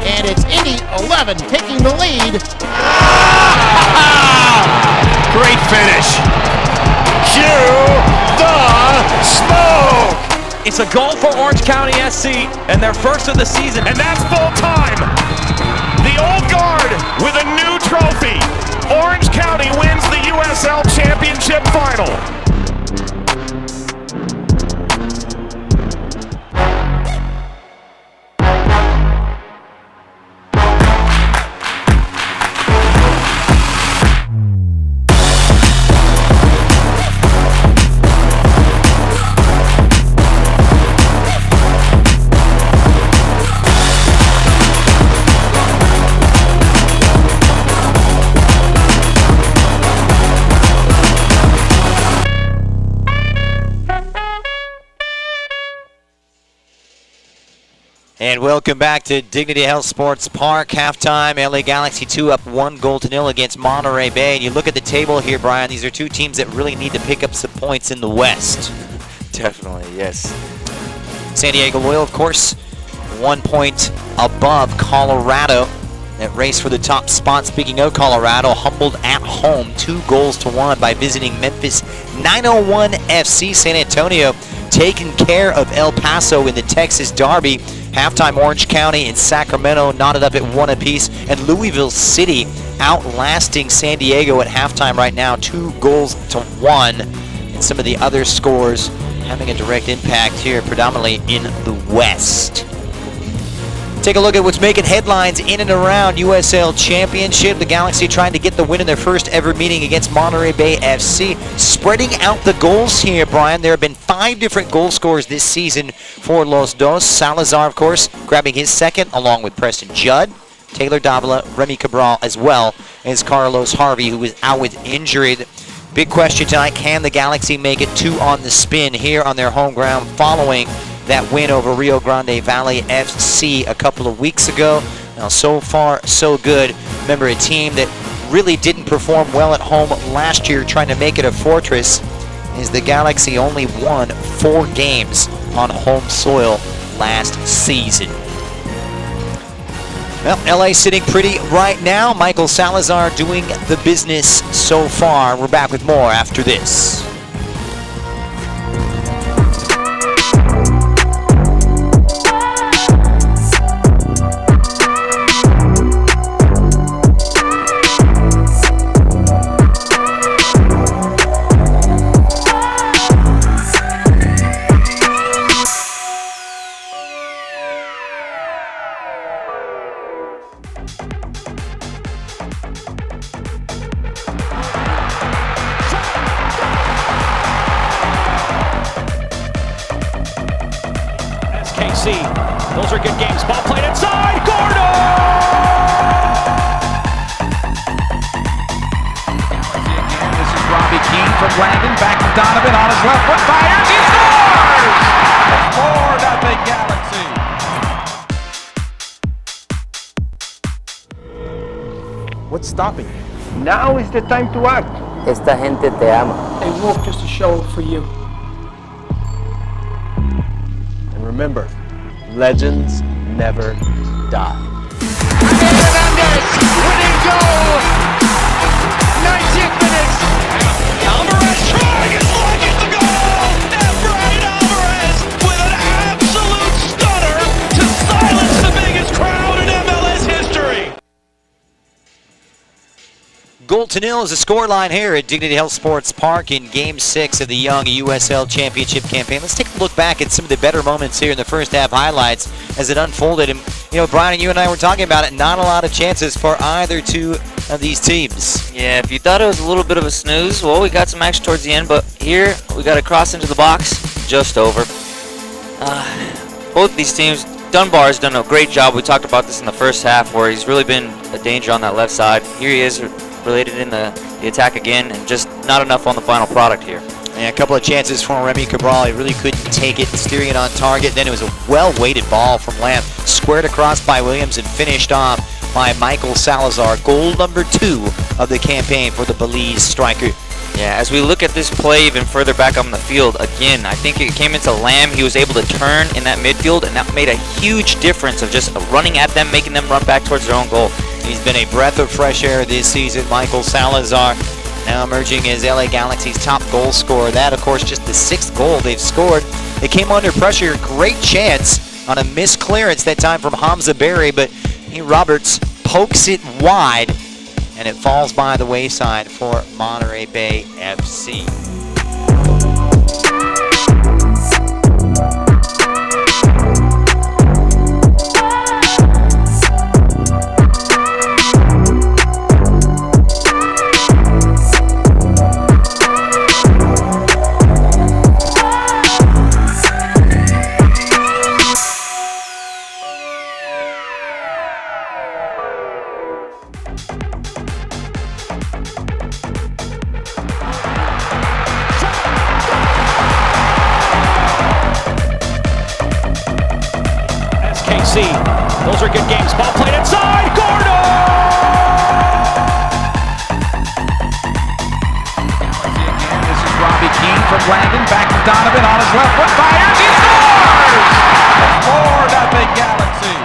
And it's Indy 11 taking the lead. Great finish. Cue the smoke. It's a goal for Orange County SC and their first of the season. And that's full time. The old guard with a new trophy. Orange County wins the USL Championship final. And welcome back to Dignity Health Sports Park. Halftime, LA Galaxy 2 up 1-0 against Monterey Bay. And you look at the table here, Brian, these are two teams that really need to pick up some points in the West. Definitely, yes. San Diego Loyal, of course, 1 point above Colorado. That race for the top spot. Speaking of Colorado, humbled at home 2-1 by visiting Memphis 901 FC. San Antonio taking care of El Paso in the Texas Derby. Halftime, Orange County and Sacramento knotted up at 1 apiece, and Louisville City outlasting San Diego at halftime right now, 2-1. And some of the other scores having a direct impact here, predominantly in the West. Take a look at what's making headlines in and around USL Championship. The Galaxy trying to get the win in their first ever meeting against Monterey Bay FC. Spreading out the goals here, Brian. There have been 5 different goal scorers this season for Los Dos. Salazar, of course, grabbing his second, along with Preston Judd. Taylor Davila, Remy Cabral, as well as Carlos Harvey, who is out with injury. Big question tonight, can the Galaxy make it 2 on the spin here on their home ground following that win over Rio Grande Valley FC a couple of weeks ago? Now, so far, so good. Remember, a team that really didn't perform well at home last year, trying to make it a fortress, is the Galaxy only won 4 games on home soil last season. Well, LA sitting pretty right now. Michael Salazar doing the business so far. We're back with more after this. Those are good games. Ball played inside. Gordo! This is Robbie Keane from Landon. Back to Donovan on his left foot. Fires. He scores! 4-0 Galaxy. What's stopping you? Now is the time to act. Esta gente te ama. They walk just to show for you. And remember, legends never die. Hernandez, winning goal! 90th minute! Alvarez trying his luck at the goal! And Brian Alvarez with an absolute stunner to silence the biggest crowd in MLS history! Goal to nil is the scoreline here at Dignity Health Sports Park in Game 6 of the Young USL Championship campaign. Let's take a look back at some of the better moments here in the first half highlights as it unfolded. And, you know, Brian, and you and I were talking about it, not a lot of chances for either two of these teams. Yeah, if you thought it was a little bit of a snooze, well, we got some action towards the end, but here we got to cross into the box, just over. Both these teams, Dunbar has done a great job. We talked about this in the first half where he's really been a danger on that left side. Here he is related in the attack again, and just not enough on the final product here. And a couple of chances from Remy Cabral. He really couldn't take it, steering it on target. Then it was a well-weighted ball from Lamb, squared across by Williams and finished off by Michael Salazar. Goal number 2 of the campaign for the Belize striker. Yeah, as we look at this play even further back on the field, again, I think it came into Lamb. He was able to turn in that midfield, and that made a huge difference of just running at them, making them run back towards their own goal. He's been a breath of fresh air this season, Michael Salazar, now emerging as LA Galaxy's top goal scorer. That, of course, just the 6th goal they've scored. They came under pressure, great chance on a missed clearance that time from Hamza Berry, but Roberts pokes it wide, and it falls by the wayside for Monterey Bay FC. Those are good games. Ball played inside. Gordo! This is Robbie Keane from Landon. Back to Donovan on his left foot. Fires. He scores! 4-0 Galaxy.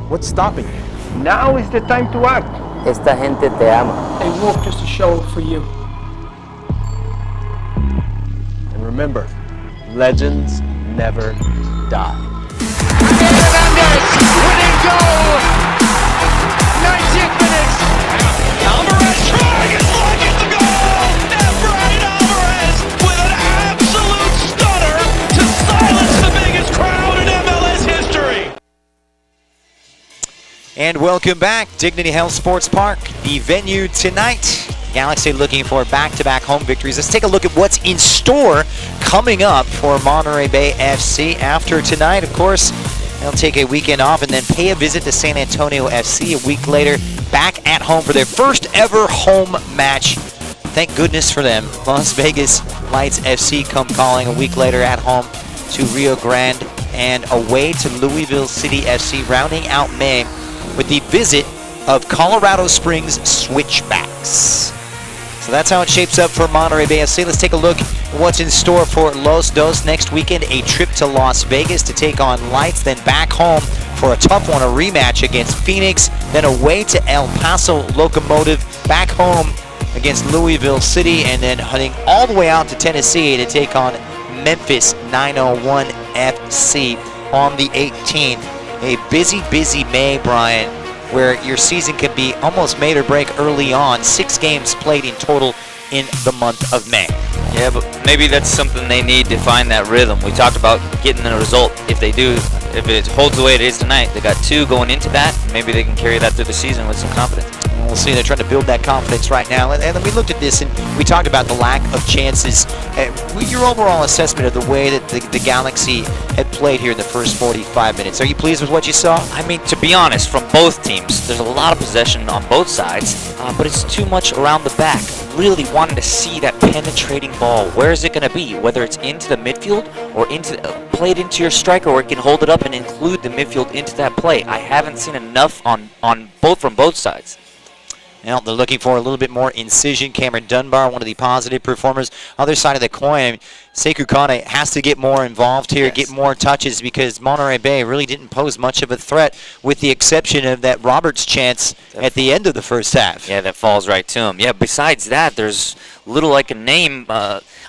What's stopping you? Now is the time to act. Esta gente te ama. They walk just to show for you. And remember, legends never die. Hernandez, winning goal! 90th minute! Alvarez trying his luck at the goal! And Brian Alvarez with an absolute stunner to silence the biggest crowd in MLS history! And welcome back, Dignity Health Sports Park. The venue tonight, Galaxy looking for back-to-back home victories. Let's take a look at what's in store coming up for Monterey Bay FC after tonight. Of course, they'll take a weekend off and then pay a visit to San Antonio FC a week later, back at home for their first ever home match. Thank goodness for them. Las Vegas Lights FC come calling a week later at home to Rio Grande and away to Louisville City FC, rounding out May with the visit of Colorado Springs Switchbacks. So that's how it shapes up for Monterey Bay FC. Let's take a look at what's in store for Los Dos next weekend. A trip to Las Vegas to take on Lights, then back home for a tough one, a rematch against Phoenix, then away to El Paso Locomotive, back home against Louisville City, and then heading all the way out to Tennessee to take on Memphis 901 FC on the 18th. A busy, busy May, Brian, where your season can be almost made or break early on. 6 games played in total in the month of May. Yeah, but maybe that's something they need to find that rhythm. We talked about getting the result. If they do, if it holds the way it is tonight, they got 2 going into that. Maybe they can carry that through the season with some confidence. And we'll see. They're trying to build that confidence right now. And we looked at this and we talked about the lack of chances. Your overall assessment of the way that the Galaxy had played here in the first 45 minutes. Are you pleased with what you saw? I mean, to be honest, from both teams, there's a lot of possession on both sides, but it's too much around the back. Really wanting to see that penetrating ball. Where is it going to be? Whether it's into the midfield or played into your striker, or it can hold it up and include the midfield into that play. I haven't seen enough on both sides. Now they're looking for a little bit more incision. Cameron Dunbar, one of the positive performers. Other side of the coin, I mean, Sekou Kane has to get more involved here, get more touches, because Monterey Bay really didn't pose much of a threat, with the exception of that Roberts chance at the end of the first half. Yeah, that falls right to him. Yeah, besides that, there's little I can name.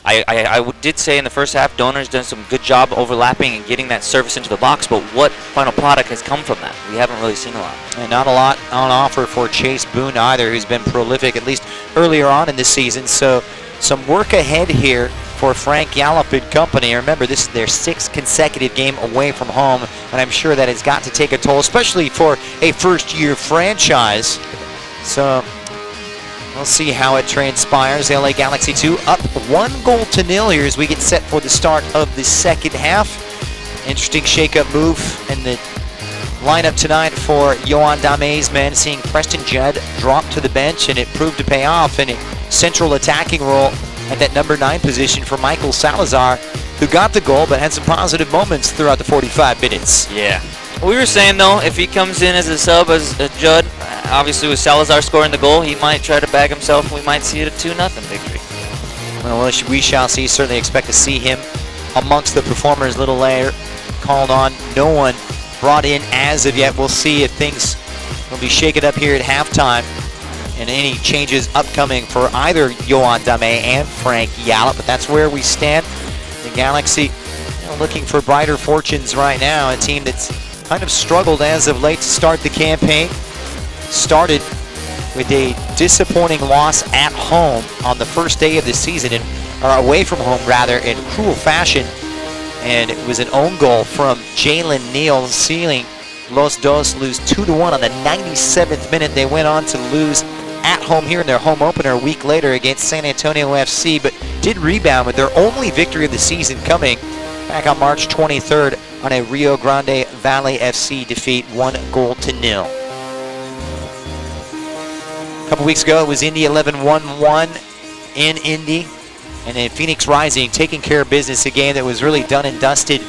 I did say in the first half, Donner's done some good job overlapping and getting that service into the box, but what final product has come from that? We haven't really seen a lot. And not a lot on offer for Chase Boone either, who's been prolific, at least earlier on in the season. So some work ahead here for Frank Yallop and company. Remember, this is their 6th consecutive game away from home, and I'm sure that has got to take a toll, especially for a first-year franchise. So we'll see how it transpires. LA Galaxy 2 up 1-0 here as we get set for the start of the second half. Interesting shake-up move in the lineup tonight for Yohan Dame's men, seeing Preston Judd drop to the bench, and it proved to pay off in a central attacking role at that number 9 position for Michael Salazar, who got the goal but had some positive moments throughout the 45 minutes. Yeah. We were saying, though, if he comes in as a sub as Judd, obviously with Salazar scoring the goal, he might try to bag himself. We might see it a 2-0 victory. Well, we shall see. Certainly expect to see him amongst the performers a little later. Called on. No one brought in as of yet. We'll see if things will be shaken up here at halftime and any changes upcoming for either Yohan Dame and Frank Yallop. But that's where we stand. The Galaxy looking for brighter fortunes right now. A team that's kind of struggled as of late to start the campaign. Started with a disappointing loss at home on the first day of the season, or away from home rather, in cruel fashion. And it was an own goal from Jalen Neal, sealing Los Dos lose 2-1 on the 97th minute. They went on to lose at home here in their home opener a week later against San Antonio FC, but did rebound with their only victory of the season coming back on March 23rd on a Rio Grande Valley FC defeat, 1-0. A couple weeks ago, it was Indy 11-1-1 in Indy. And then Phoenix Rising taking care of business, a game that was really done and dusted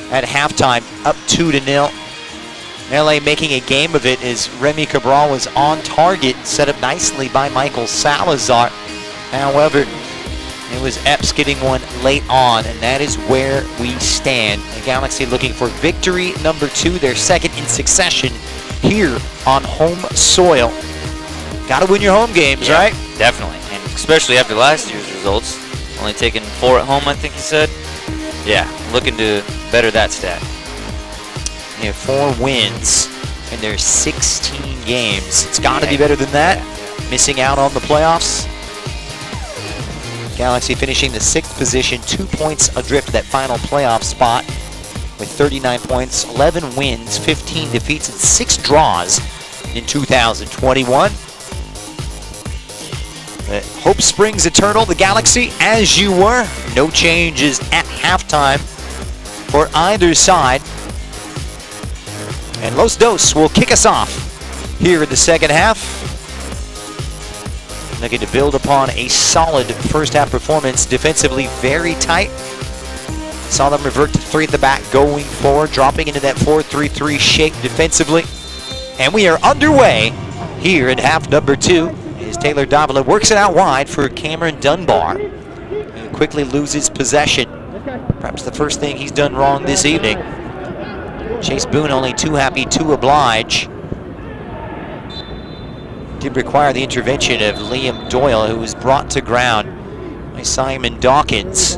at halftime, up 2-0. LA making a game of it as Remy Cabral was on target, set up nicely by Michael Salazar. However, it was Epps getting one late on, and that is where we stand. The Galaxy looking for victory number 2, their second in succession here on home soil. Got to win your home games, right? Definitely, and especially after last year's results. Only taking 4 at home, I think he said. Yeah, looking to better that stat. They have 4 wins in their 16 games. It's got to be better than that. Missing out on the playoffs. Galaxy finishing the 6th position, 2 points adrift of that final playoff spot with 39 points, 11 wins, 15 defeats, and 6 draws in 2021. Hope springs eternal, the Galaxy, as you were. No changes at halftime for either side. And Los Dos will kick us off here in the second half. Looking to build upon a solid first half performance. Defensively very tight. Saw them revert to 3 at the back going forward, dropping into that 4-3-3 shape defensively. And we are underway here in half number 2 as Taylor Davila works it out wide for Cameron Dunbar, who quickly loses possession. Perhaps the first thing he's done wrong this evening. Chase Boone only too happy to oblige. Did require the intervention of Liam Doyle, who was brought to ground by Simon Dawkins.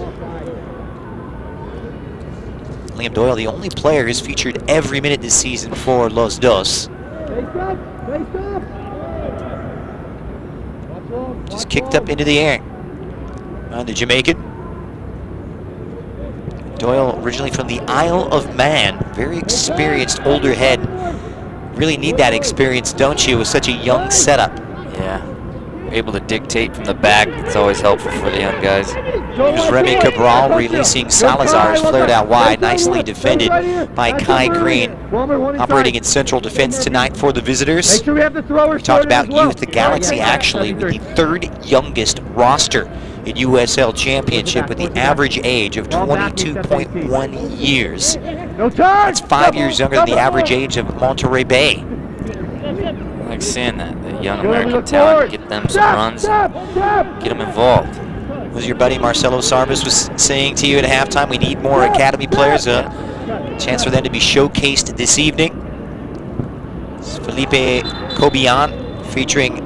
Liam Doyle, the only player who's featured every minute this season for Los Dos. Just kicked up into the air on the Jamaican. Doyle, originally from the Isle of Man, very experienced older head. Really need that experience, don't you, with such a young setup? Yeah, able to dictate from the back. It's always helpful for the young guys. Here's Remy Cabral releasing Salazar's flared out wide, nicely defended by Kai Green. Operating in central defense tonight for the visitors. We talked about youth. The Galaxy actually with the 3rd youngest roster in USL Championship with the average age of 22.1 years. That's 5 years younger than the average age of Monterey Bay. I like seeing that, the young American talent, get them some runs, and get them involved. Was your buddy Marcelo Sarvis was saying to you at halftime, we need more academy players. A chance for them to be showcased this evening. It's Felipe Cobian featuring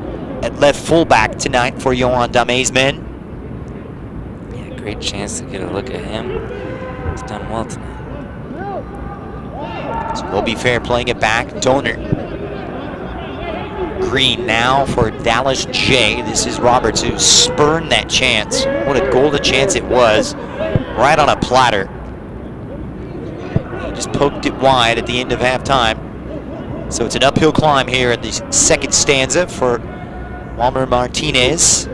at left fullback tonight for Yohan Dame's men. Yeah, great chance to get a look at him. He's done well tonight. So we'll be fair playing it back. Donor. Green now for Dallas J. This is Roberts who spurned that chance. What a golden chance it was. Right on a platter. He just poked it wide at the end of halftime. So it's an uphill climb here in the second stanza for Walmer Martinez.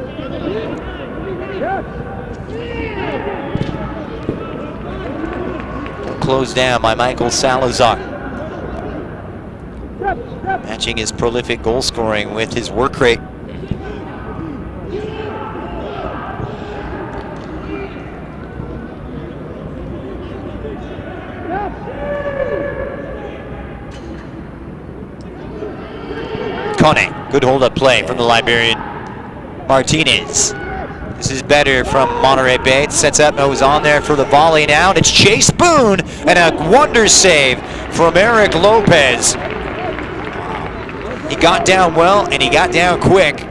Closed down by Michael Salazar. Matching his prolific goal scoring with his work rate. Kone, good hold-up play from the Liberian. Martinez. This is better from Monterey Bay. It sets up, goes on there for the volley now, and it's Chase Boone, and a wonder save from Eric Lopez. He got down well, and he got down quick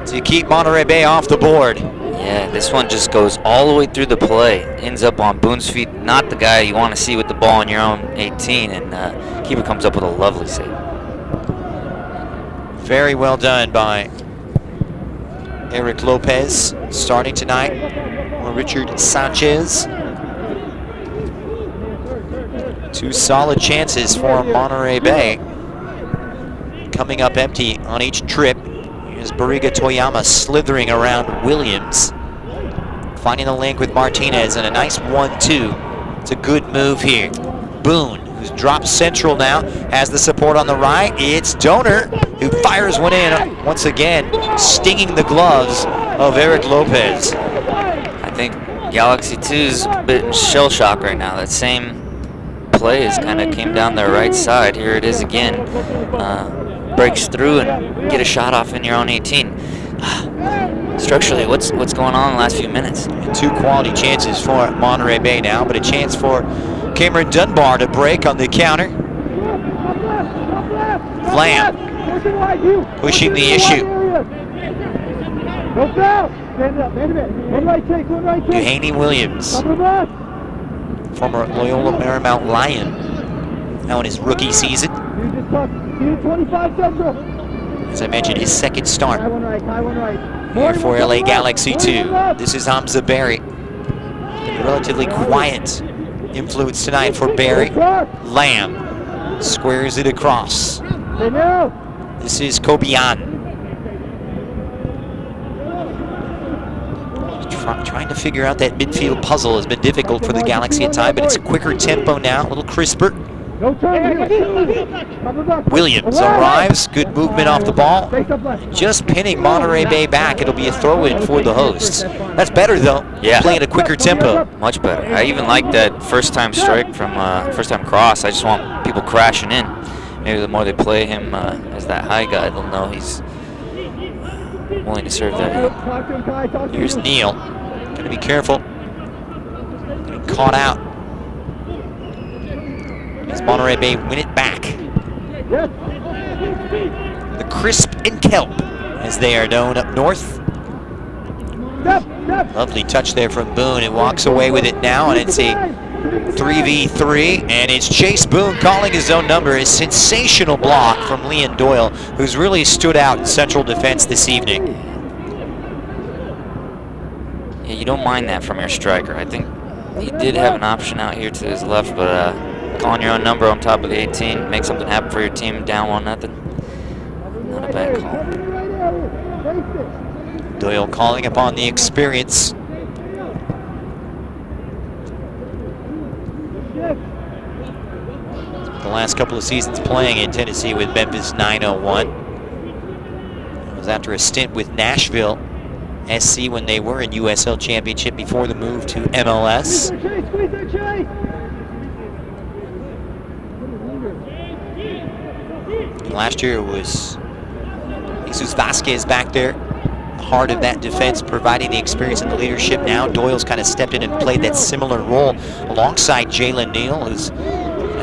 to keep Monterey Bay off the board. Yeah, this one just goes all the way through the play. Ends up on Boone's feet, not the guy you want to see with the ball in your own 18, and keeper comes up with a lovely save. Very well done by Eric Lopez. Starting tonight, Richard Sanchez. 2 solid chances for Monterey Bay. Coming up empty on each trip. Here's Bariga Toyama slithering around Williams. Finding the link with Martinez and a nice 1-2. It's a good move here. Boone, who's dropped central now, has the support on the right. It's Donor, who fires one in, once again, stinging the gloves of Eric Lopez. I think Galaxy 2's a bit in shell shock right now. That same play has kind of came down their right side. Here it is again. Breaks through and get a shot off in your own 18. Structurally, what's going on in the last few minutes? 2 quality chances for Monterey Bay now, but a chance for Cameron Dunbar to break on the counter. Lamb pushing the issue. Duane Williams, former Loyola Marymount Lion, now in his rookie season. As I mentioned, his second start here for LA Galaxy 2. This is Hamza Berry. A relatively quiet influence tonight for Berry. Lamb squares it across. This is Cobian. Trying to figure out that midfield puzzle has been difficult for the Galaxy at times, but it's a quicker tempo now, a little crisper. Williams arrives, good movement off the ball. Just pinning Monterey Bay back. It'll be a throw-in for the hosts. That's better though. Yeah. Playing a quicker tempo. Much better. I even like that first-time strike from first-time cross. I just want people crashing in. Maybe the more they play him as that high guy, they'll know he's willing to serve that. Here's Neal. Gonna be careful. Getting caught out. As Monterey Bay win it back. The Crisp and Kelp, as they are known up north. Lovely touch there from Boone. It walks away with it now, and it's a 3v3, and it's Chase Boone calling his own number. A sensational block from Leon Doyle, who's really stood out in central defense this evening. Yeah, you don't mind that from your striker. I think he did have an option out here to his left, but calling your own number on top of the 18, make something happen for your team down 1-0. Not a bad call. Doyle calling upon the experience. The last couple of seasons playing in Tennessee with Memphis 901. It was after a stint with Nashville SC when they were in USL Championship before the move to MLS. And last year it was Jesus Vasquez back there, the heart of that defense, providing the experience and the leadership. Now Doyle's kind of stepped in and played that similar role alongside Jalen Neal, who's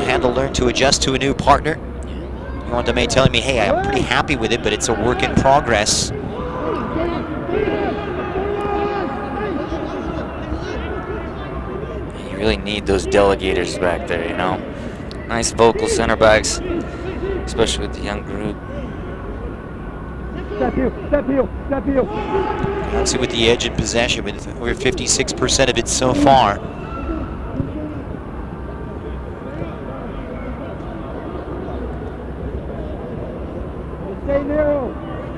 had to learn to adjust to a new partner. Juan May telling me, hey, I'm pretty happy with it, but it's a work in progress. You really need those delegators back there, you know. Nice vocal center backs, especially with the young group. Galaxy with the edge in possession, with over 56% of it so far.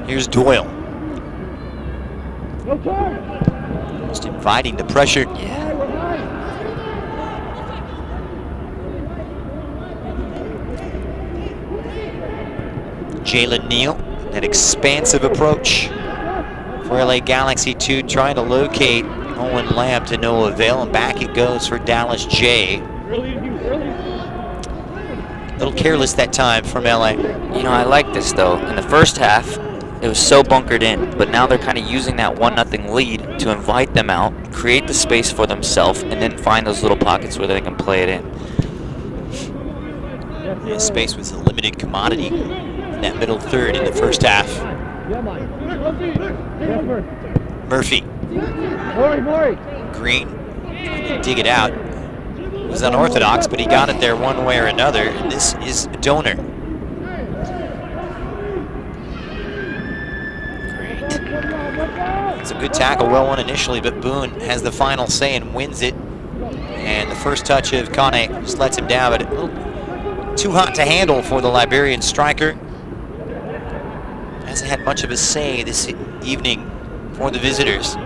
Here's Doyle. Just inviting the pressure. Yeah. Jalen Neal, that expansive approach for LA Galaxy 2, trying to locate Owen Lamb to no avail, and back it goes for Dallas J. A little careless that time from LA. You know, I like this though. In the first half, it was so bunkered in, but now they're kind of using that 1-0 lead to invite them out, create the space for themselves, and then find those little pockets where they can play it in. Yeah, space was a limited commodity in that middle third in the first half. Murphy. Green, trying to dig it out. It was unorthodox, but he got it there one way or another. And this is Donor. Great. It's a good tackle, well won initially, but Boone has the final say and wins it. And the first touch of Kane just lets him down, but a little too hot to handle for the Liberian striker. Hasn't had much of a say this evening for the visitors.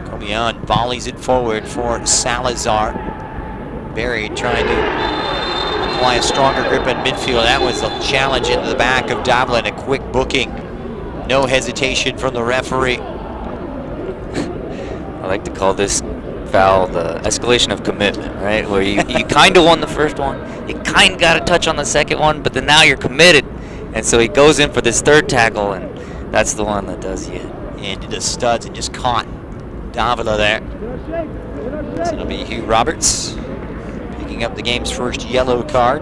Cobian volleys it forward for Salazar. Barry trying to apply a stronger grip in midfield. That was a challenge into the back of Davila and a quick booking. No hesitation from the referee. I like to call this foul the escalation of commitment, right? Where you kind of won the first one, you kind of got a touch on the second one, but then now you're committed. And so he goes in for this third tackle, and that's the one that does you into the studs and just caught Davila there. So it'll be Hugh Roberts picking up the game's first yellow card.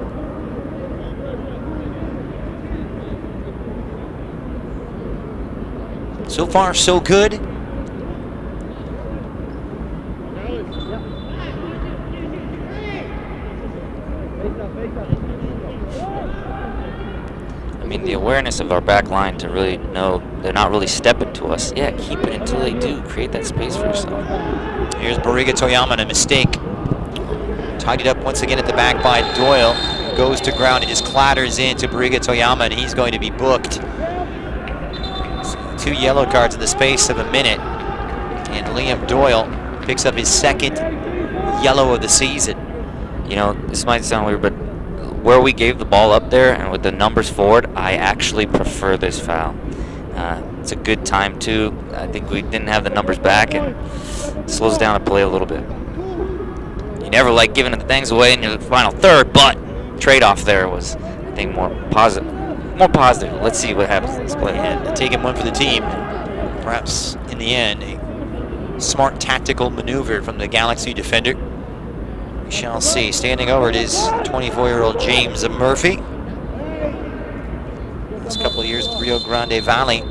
So far, so good. I mean, the awareness of our back line to really know they're not really stepping to us. Yeah, keep it until they do. Create that space for yourself. Here's Bariga Toyama, and a mistake. Tidied up once again at the back by Doyle. goes to ground and just clatters into Bariga Toyama, and he's going to be booked. 2 yellow cards in the space of a minute, and Liam Doyle picks up his 2nd yellow of the season. You know, this might sound weird, but where we gave the ball up there and with the numbers forward, I actually prefer this foul. It's a good time too. I think we didn't have the numbers back, and it slows down the play a little bit. You never like giving the things away in your final third, but trade-off there was, I think, more positive. Let's see what happens in this play. And taking one for the team. Perhaps in the end, a smart tactical maneuver from the Galaxy defender. We shall see. Standing over it is 24-year-old James Murphy. This couple of years at Rio Grande Valley,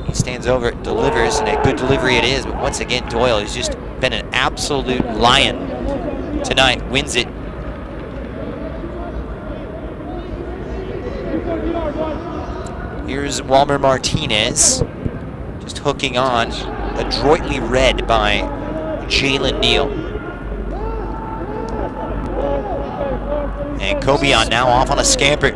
he stands over it, delivers, and a good delivery it is. But once again, Doyle has just been an absolute lion tonight. Wins it. Here's Walmer Martinez, just hooking on, adroitly read by Jalen Neal. And Kobion now off on a scamper.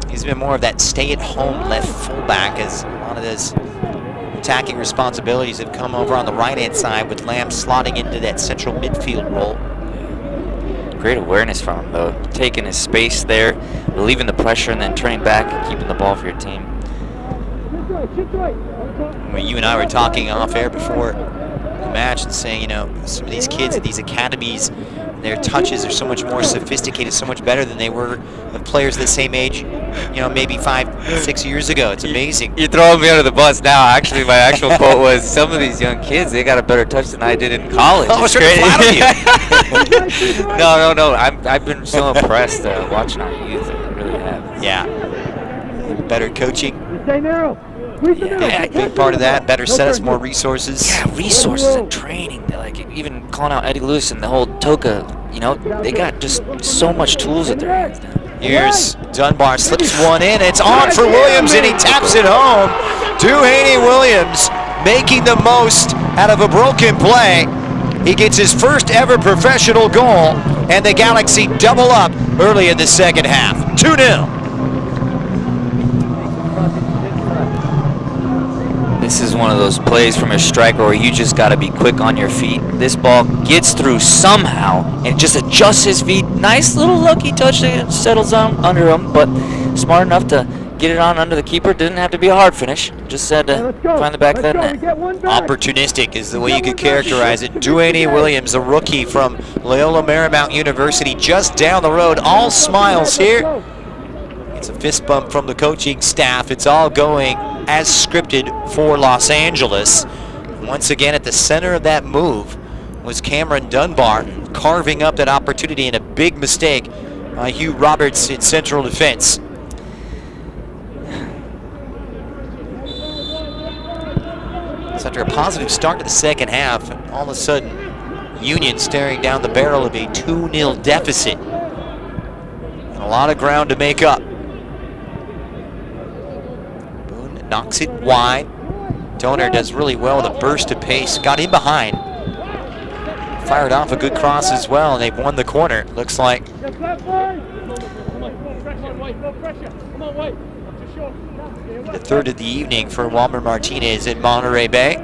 He's been more of that stay-at-home left fullback, as a lot of those attacking responsibilities have come over on the right-hand side, with Lamb slotting into that central midfield role. Great awareness from him, though. Taking his space there, relieving the pressure, and then turning back and keeping the ball for your team. Well, you and I were talking off air before the match and saying, you know, some of these kids at these academies, their touches are so much more sophisticated, so much better than they were of players the same age, you know, maybe 5-6 years ago. It's amazing. You're throwing me under the bus now. Actually, my actual quote was, some of these young kids, they got a better touch than I did in college. I was trying to flatter you. No. I've been so impressed watching our youth. I really have. Yeah. Better coaching. Stay narrow. Yeah, big part of that. Better setups, more resources. Yeah, resources and training. Like even calling out Eddie Lewis and the whole Toka, you know, they got just so much tools at their hands now. Here's Dunbar, slips one in. It's on for Williams, and he taps it home. Duane Williams making the most out of a broken play. He gets his first ever professional goal, and the Galaxy double up early in the second half. 2-0. This is one of those plays from a striker where you just got to be quick on your feet. This ball gets through somehow and just adjusts his feet. Nice little lucky touch that settles on under him, but smart enough to get it on under the keeper. Didn't have to be a hard finish. Just had to find the back of that net. Opportunistic is the way you could characterize it. Duane Williams, a rookie from Loyola Marymount University, just down the road. All smiles here. It's a fist bump from the coaching staff. It's all going as scripted for Los Angeles. Once again, at the center of that move was Cameron Dunbar, carving up that opportunity, and a big mistake by Hugh Roberts in central defense. So after a positive start to the second half, all of a sudden, Union staring down the barrel of a 2-0 deficit. And a lot of ground to make up. Knocks it wide. Donor does really well with a burst of pace. Got in behind. Fired off a good cross as well, and they've won the corner. Looks like. The third of the evening for Walmer Martinez in Monterey Bay.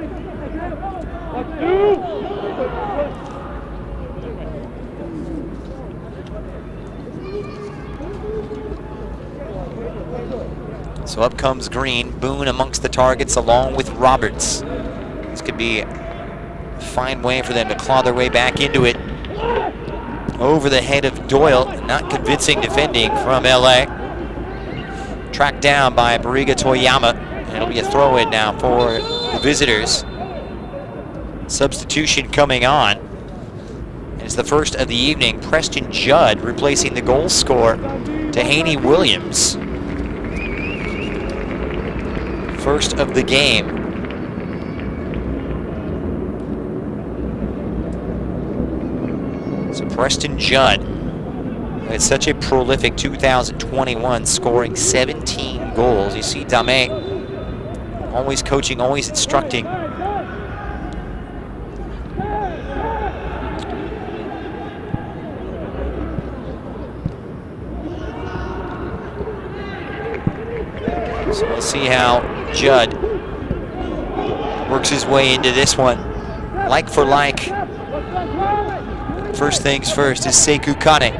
So up comes Green. Boone amongst the targets along with Roberts. This could be a fine way for them to claw their way back into it. Over the head of Doyle. Not convincing defending from LA. Tracked down by Bariga Toyama. And it'll be a throw-in now for the visitors. Substitution coming on. And it's the first of the evening. Preston Judd replacing the goal scorer to Haney Williams. First of the game. So Preston Judd had such a prolific 2021, scoring 17 goals. You see Dame always coaching, always instructing. So we'll see how Judd works his way into this one. Like for like. First things first is Sekou Kane.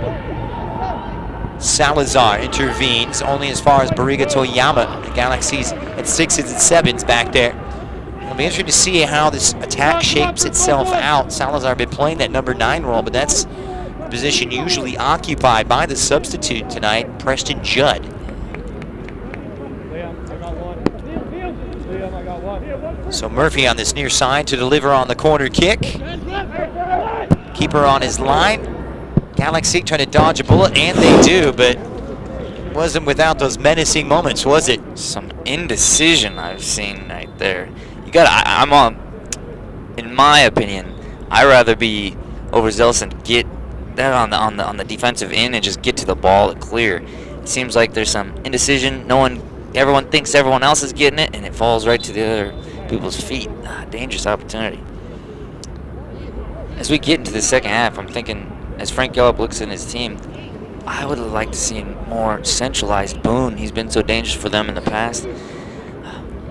Salazar intervenes only as far as Bariga Toyama. The Galaxy's at 6s and 7s back there. It'll be interesting to see how this attack shapes itself out. Salazar been playing that number 9 role, but that's the position usually occupied by the substitute tonight, Preston Judd. So Murphy on this near side to deliver on the corner kick. Keeper on his line. Galaxy trying to dodge a bullet, and they do, but wasn't without those menacing moments, was it? Some indecision I've seen right there. You got. I'm on. In my opinion, I'd rather be overzealous and get that on the defensive end and just get to the ball clear. It seems like there's some indecision. Everyone thinks everyone else is getting it, and it falls right to the other people's feet. Dangerous opportunity. As we get into the second half, I'm thinking, as Frank Gallup looks in his team, I would have liked to see more centralized Boone. He's been so dangerous for them in the past,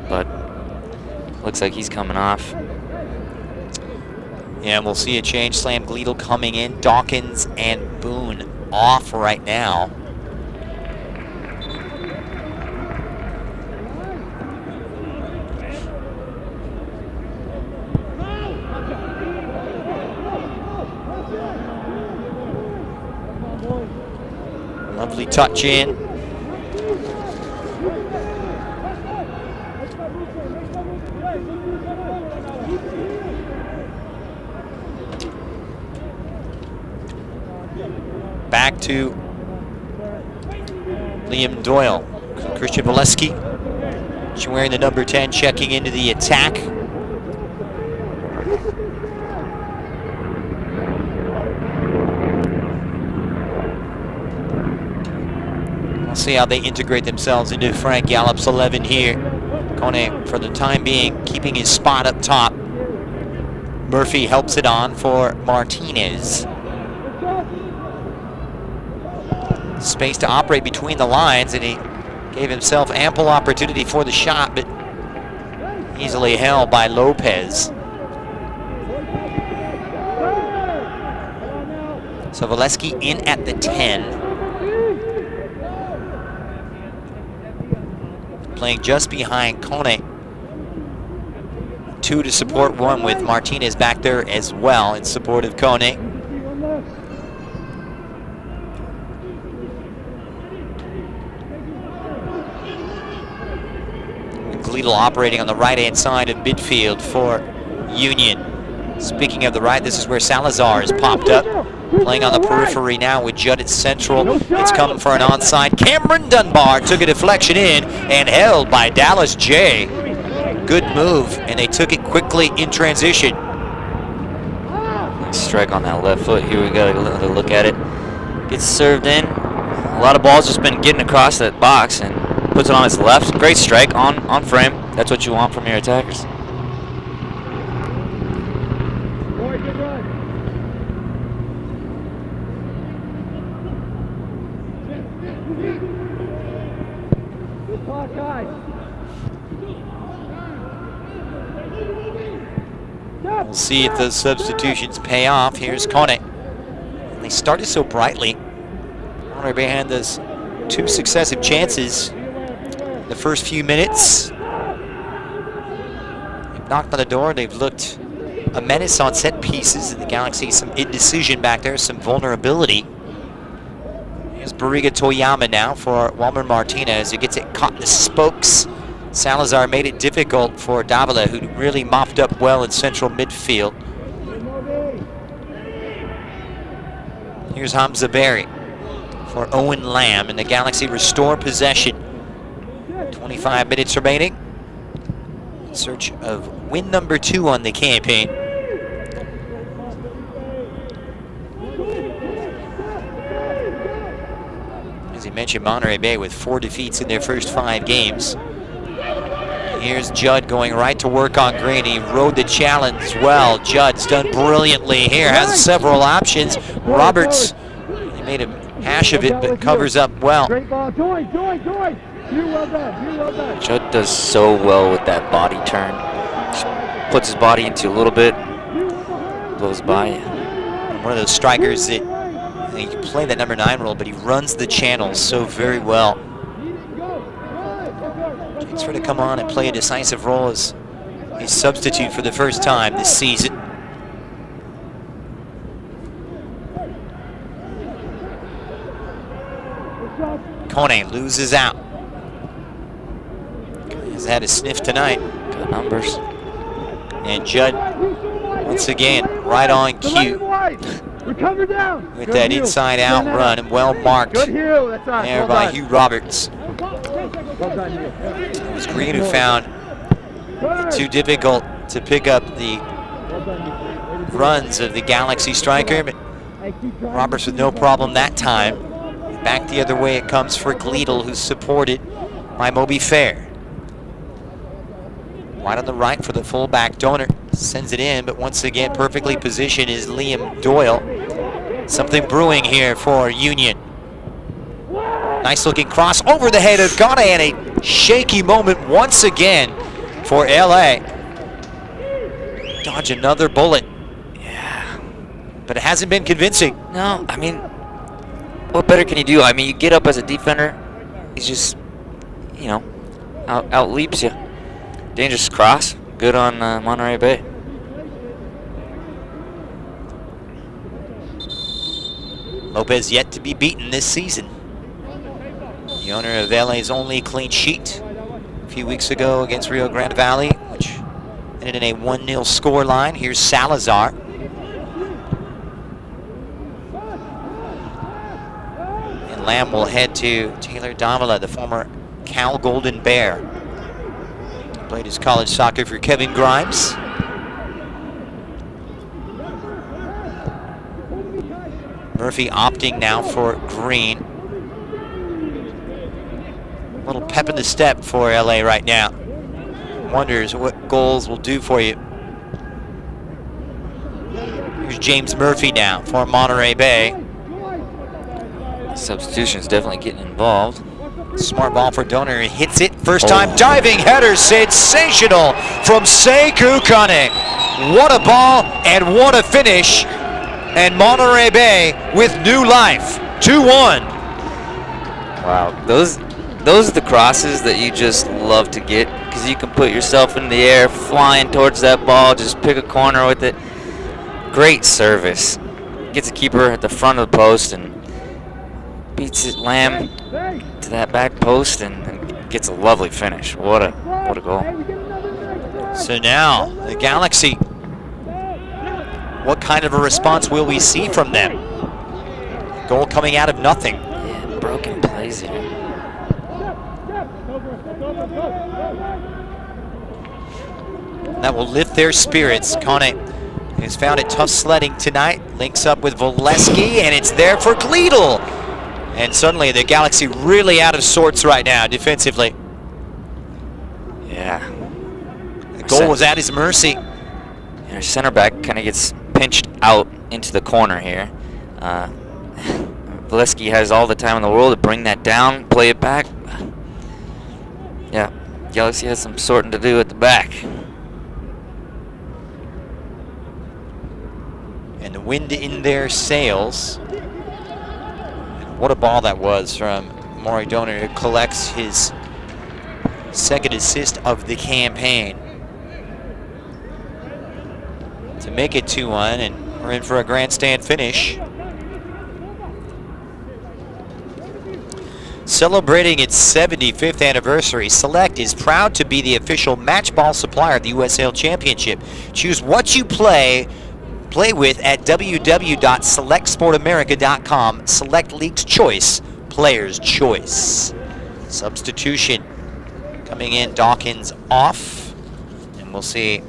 but looks like he's coming off. Yeah, we'll see a change. Slam Gleedle coming in. Dawkins and Boone off right now. Lovely touch in. Back to Liam Doyle. Christian Valesky, wearing the number 10, checking into the attack. We'll see how they integrate themselves into Frank Gallup's 11 here. Kone, for the time being, keeping his spot up top. Murphy helps it on for Martinez. Space to operate between the lines, and he gave himself ample opportunity for the shot, but easily held by Lopez. So Valesky in at the 10. Playing just behind Kone. 2 to support 1 with Martinez back there as well in support of Kone. Gleedle operating on the right-hand side of midfield for Union. Speaking of the right, this is where Salazar has popped up. Playing on the periphery now with Judd at central. It's coming for an onside. Cameron Dunbar took a deflection in and held by Dallas J. Good move, and they took it quickly in transition. Nice strike on that left foot. Here we got another look at it. Gets served in. A lot of balls just been getting across that box, and puts it on his left. Great strike on frame. That's what you want from your attackers. We'll see if those substitutions pay off. Here's Kone. They started so brightly. Monterey Bay had those 2 successive chances the first few minutes. They've knocked on the door. They've looked a menace on set pieces. And the Galaxy, some indecision back there, some vulnerability. Here's Bariga Toyama now for Walmer Martinez, who gets it caught in the spokes. Salazar made it difficult for Davila, who really mopped up well in central midfield. Here's Hamza Berry for Owen Lamb, and the Galaxy restore possession. 25 minutes remaining. In search of win number 2 on the campaign. As he mentioned, Monterey Bay with 4 defeats in their first 5 games. Here's Judd going right to work on green. He rode the challenge well. Judd's done brilliantly here, has several options. Roberts, he made a hash of it, but covers up well. Judd does so well with that body turn. Just puts his body into a little bit, blows by. One of those strikers that he can play that number 9 role, but he runs the channels so very well. Transfer to come on and play a decisive role as a substitute for the first time this season. Kone loses out. Has had a sniff tonight. Good numbers. And Judd, once again, right on cue with that inside-out run, and well marked there by Hugh Roberts. It was Green who found it too difficult to pick up the runs of the Galaxy striker, but Roberts with no problem that time. Back the other way it comes for Gleedle, who's supported by Moby Fair. Wide on the right for the fullback. Donor sends it in, but once again perfectly positioned is Liam Doyle. Something brewing here for Union. Nice looking cross over the head of Kone, and a shaky moment once again for LA. Dodge another bullet. Yeah. But it hasn't been convincing. No, I mean, what better can you do? I mean, you get up as a defender, he's just, you know, out leaps you. Dangerous cross. Good on Monterey Bay. Lopez yet to be beaten this season. The owner of LA's only clean sheet a few weeks ago against Rio Grande Valley, which ended in a 1-0 score line. Here's Salazar. And Lamb will head to Taylor Davila, the former Cal Golden Bear. Played his college soccer for Kevin Grimes. Murphy opting now for Green. A little pep in the step for LA right now. Wonders what goals will do for you. Here's James Murphy now for Monterey Bay. Substitution's definitely getting involved. Smart ball for Donor, hits it, first time diving header, sensational from Sekou Kone. What a ball and what a finish. And Monterey Bay with new life, 2-1. Wow, those are the crosses that you just love to get, because you can put yourself in the air, flying towards that ball, just pick a corner with it. Great service. Gets a keeper at the front of the post and beats it, Lamb, to that back post and gets a lovely finish. What a goal. So now the Galaxy, what kind of a response will we see from them? Goal coming out of nothing. Yeah, broken plays here. That will lift their spirits. Kone has found it tough sledding tonight. Links up with Voleski, and it's there for Gleedle. And suddenly the Galaxy really out of sorts right now defensively. Yeah. The goal was at his mercy. Our center back kind of gets pinched out into the corner here. Voleski has all the time in the world to bring that down, play it back. Yeah, Galaxy has some sorting to do at the back. And the wind in their sails. What a ball that was from Maury Donor, who collects his second assist of the campaign to make it 2-1, and we're in for a grandstand finish. Celebrating its 75th anniversary, Select is proud to be the official match ball supplier of the USL Championship. Choose what you play with at www.selectsportamerica.com. Select League's choice, player's choice. Substitution coming in, Dawkins off. And we'll see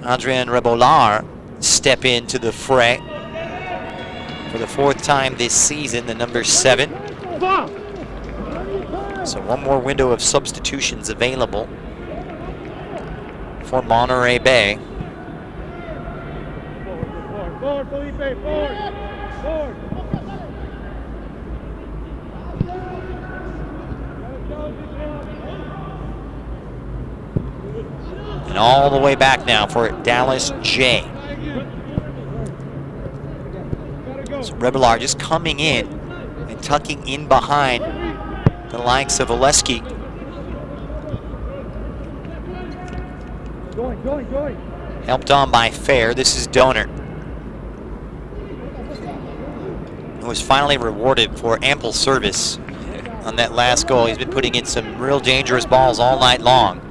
Adrian Rebolar step into the fray for the 4th time this season, the number 7. So one more window of substitutions available for Monterey Bay. Forward, Felipe, forward, forward. And all the way back now for Dallas J. So Rebellar just coming in and tucking in behind the likes of Oleski. Helped on by Fair. This is Donor, who was finally rewarded for ample service on that last goal. He's been putting in some real dangerous balls all night long.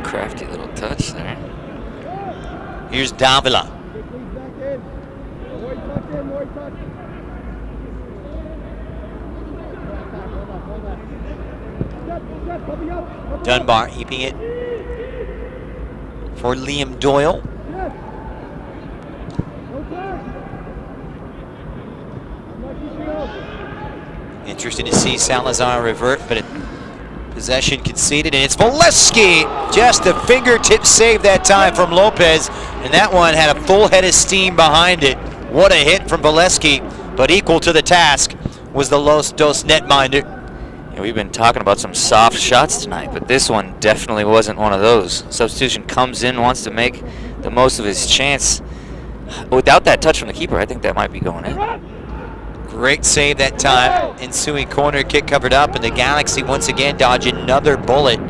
Crafty little touch there. Here's Davila. Dunbar heaping it for Liam Doyle. Interesting to see Salazar revert, but possession conceded, and it's Volesky. Just a fingertip save that time from Lopez, and that one had a full head of steam behind it. What a hit from Volesky, but equal to the task was the Los Dos netminder. Yeah, we've been talking about some soft shots tonight, but this one definitely wasn't one of those. Substitution comes in, wants to make the most of his chance. Without that touch from the keeper, I think that might be going in. Great save that time. Ensuing corner kick covered up, and the Galaxy once again dodge another bullet.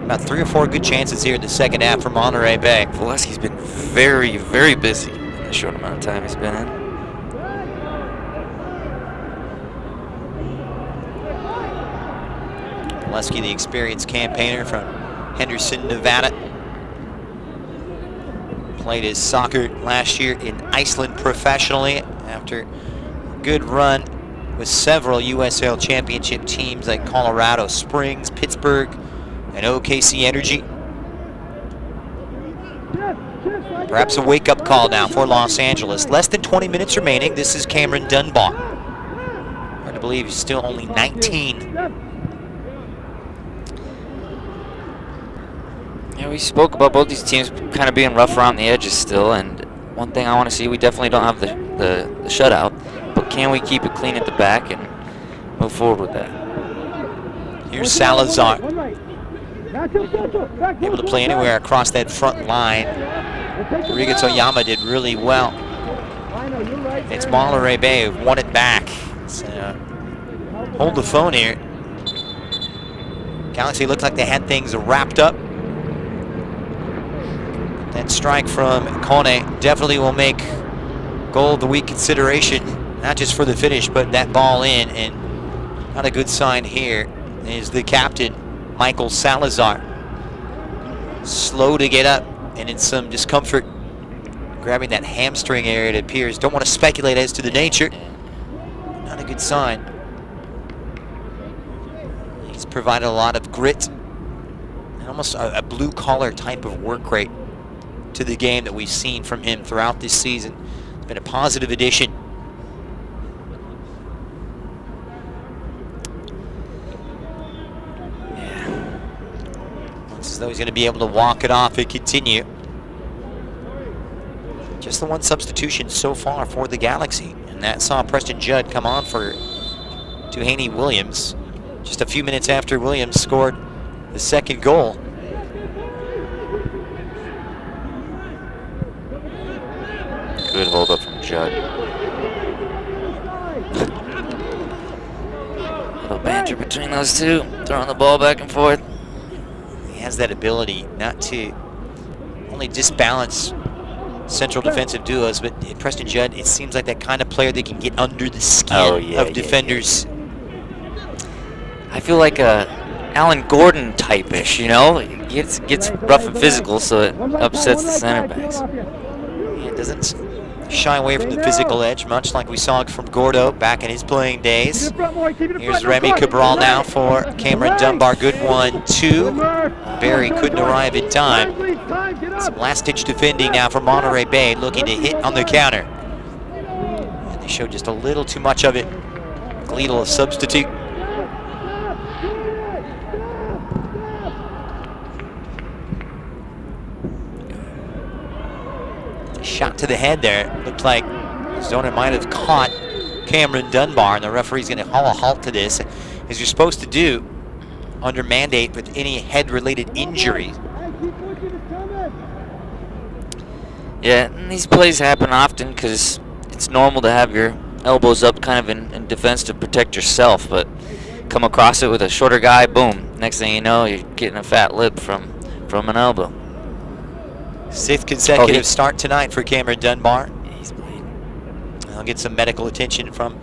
About 3 or 4 good chances here in the second half for Monterey Bay. Volesky's been very, very busy in the short amount of time he's been in. Volesky, the experienced campaigner from Henderson, Nevada. Played his soccer last year in Iceland professionally after a good run with several USL championship teams like Colorado Springs, Pittsburgh, and OKC Energy. Perhaps a wake-up call now for Los Angeles. Less than 20 minutes remaining. This is Cameron Dunbar. Hard to believe he's still only 19. Yeah, we spoke about both these teams kind of being rough around the edges still, and one thing I want to see, we definitely don't have the shutout, but can we keep it clean at the back and move forward with that? Here's Salazar. Able to play anywhere across that front line. Riga Toyama did really well. It's Monterey Bay who won it back. So, hold the phone here. Galaxy looked like they had things wrapped up. That strike from Kone definitely will make goal of the week consideration, not just for the finish, but that ball in. And not a good sign here is the captain, Michael Salazar. Slow to get up and in some discomfort, grabbing that hamstring area, it appears. Don't want to speculate as to the nature. Not a good sign. He's provided a lot of grit and almost a blue-collar type of work rate to the game that we've seen from him throughout this season. It's been a positive addition. Yeah. Looks as though he's going to be able to walk it off and continue. Just the one substitution so far for the Galaxy, and that saw Preston Judd come on for Duane Williams just a few minutes after Williams scored the second goal. Good hold up from Judd. Little banter between those two, throwing the ball back and forth. He has that ability not to only disbalance central defensive duos, but Preston Judd, it seems like that kind of player that can get under the skin of defenders. I feel like a Alan Gordon type-ish, you know? It gets rough and physical, so it upsets the center backs. Yeah, it doesn't shy away from the physical edge, much like we saw from Gordo back in his playing days. Here's Remy Cabral now for Cameron Dunbar. Good 1-2. Barry couldn't arrive in time. Some last-ditch defending now for Monterey Bay, looking to hit on the counter. And they showed just a little too much of it. Gleedle, a substitute. shot to the head there. Looked like his donor might have caught Cameron Dunbar, and the referee's going to call a halt to this, as you're supposed to do under mandate with any head-related injury. Yeah, and these plays happen often because it's normal to have your elbows up kind of in defense to protect yourself, but come across it with a shorter guy, boom. Next thing you know, you're getting a fat lip from an elbow. 6th consecutive start tonight for Cameron Dunbar. He's bleeding. I'll get some medical attention from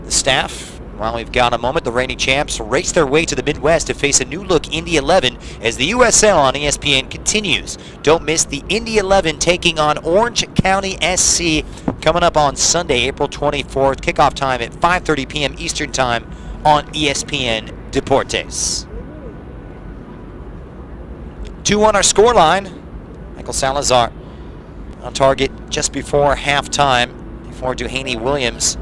the staff. While we've got a moment, the reigning champs race their way to the Midwest to face a new-look Indy 11 as the USL on ESPN continues. Don't miss the Indy 11 taking on Orange County SC coming up on Sunday, April 24th. Kickoff time at 5:30 p.m. Eastern Time on ESPN Deportes. 2-1 our scoreline. Michael Salazar on target just before halftime, before Duane Williams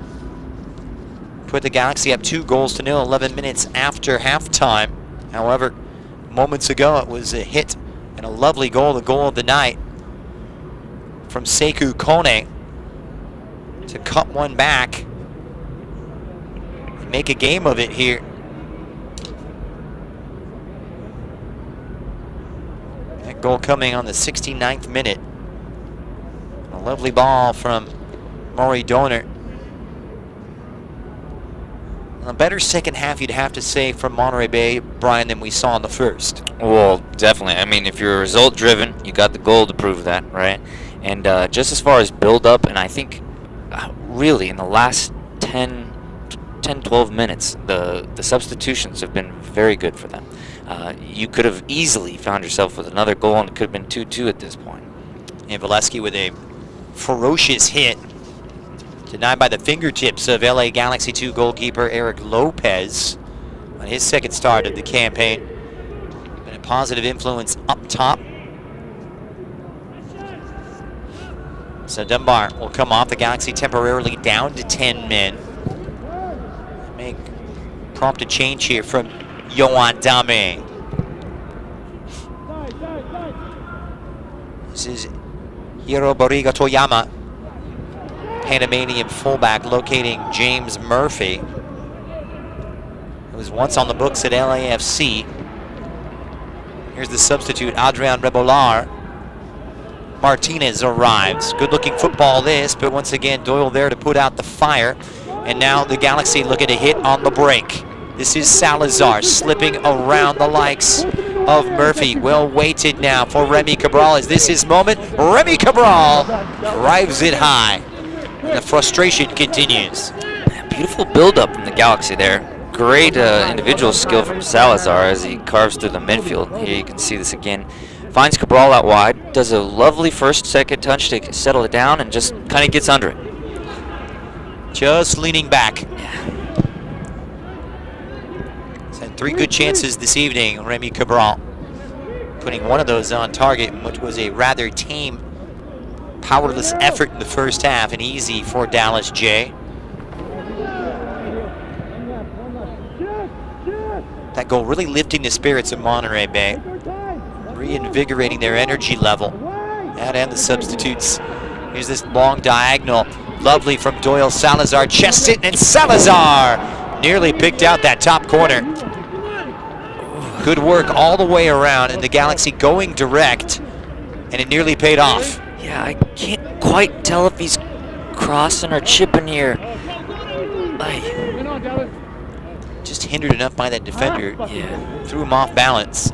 put the Galaxy up 2-0, 11 minutes after halftime. However, moments ago it was a hit and a lovely goal, the goal of the night from Sekou Kone to cut one back and make a game of it here. That goal coming on the 69th minute. A lovely ball from Maury Donor. A better second half, you'd have to say, from Monterey Bay, Brian, than we saw in the first. Well, definitely. I mean, if you're result-driven, you got the goal to prove that, right? And just as far as build-up, and I think really in the last 10, 12 minutes, the substitutions have been very good for them. You could have easily found yourself with another goal, and it could have been 2-2 at this point. And Valesky with a ferocious hit. Denied by the fingertips of LA Galaxy 2 goalkeeper Eric Lopez on his second start of the campaign. Been a positive influence up top. So Dunbar will come off. The Galaxy temporarily down to 10 men. Make prompt a change here from Yohan Dame. This is Hiro Boriga Toyama, Panamanian fullback, locating James Murphy, who was once on the books at LAFC. Here's the substitute, Adrian Rebolar. Martinez arrives. Good-looking football this, but once again, Doyle there to put out the fire. And now the Galaxy looking to hit on the break. This is Salazar slipping around the likes of Murphy. Well weighted now for Remy Cabral. Is this his moment? Remy Cabral drives it high. The frustration continues. Beautiful build-up from the Galaxy there. Great individual skill from Salazar as he carves through the midfield. Here you can see this again. Finds Cabral out wide, does a lovely second touch to settle it down, and just kind of gets under it. Just leaning back. He's had 3 good chances this evening, Remy Cabral. Putting one of those on target, which was a rather tame, powerless effort in the first half, and easy for Dallas J. That goal really lifting the spirits of Monterey Bay, reinvigorating their energy level. And the substitutes. Here's this long diagonal, lovely from Doyle. Salazar chests it, and Salazar nearly picked out that top corner. Good work all the way around, and the Galaxy going direct, and it nearly paid off. Yeah, I can't quite tell if he's crossing or chipping here. Just hindered enough by that defender. Yeah. Threw him off balance.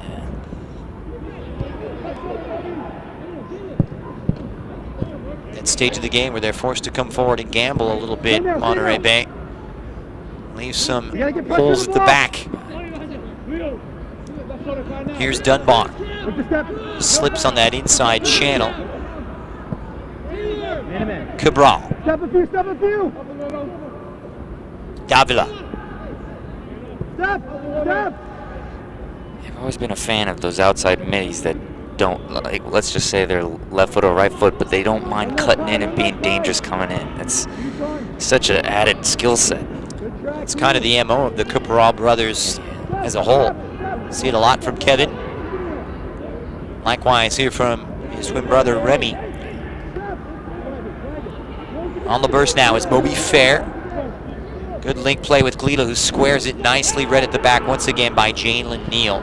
That stage of the game where they're forced to come forward and gamble a little bit, Monterey Bay. Leave some holes at the back. Here's Dunbar. Slips on that inside channel. Cabral. Davila. I've always been a fan of those outside middies that don't, like, let's just say they're left foot or right foot, but they don't mind cutting in and being dangerous coming in. It's such an added skill set. It's kind of the MO of the Cabral brothers as a whole. See it a lot from Kevin. Likewise here from his twin brother Remy. On the burst now is Moby Fair. Good link play with Glila, who squares it nicely, read at the back once again by Jalen Neal.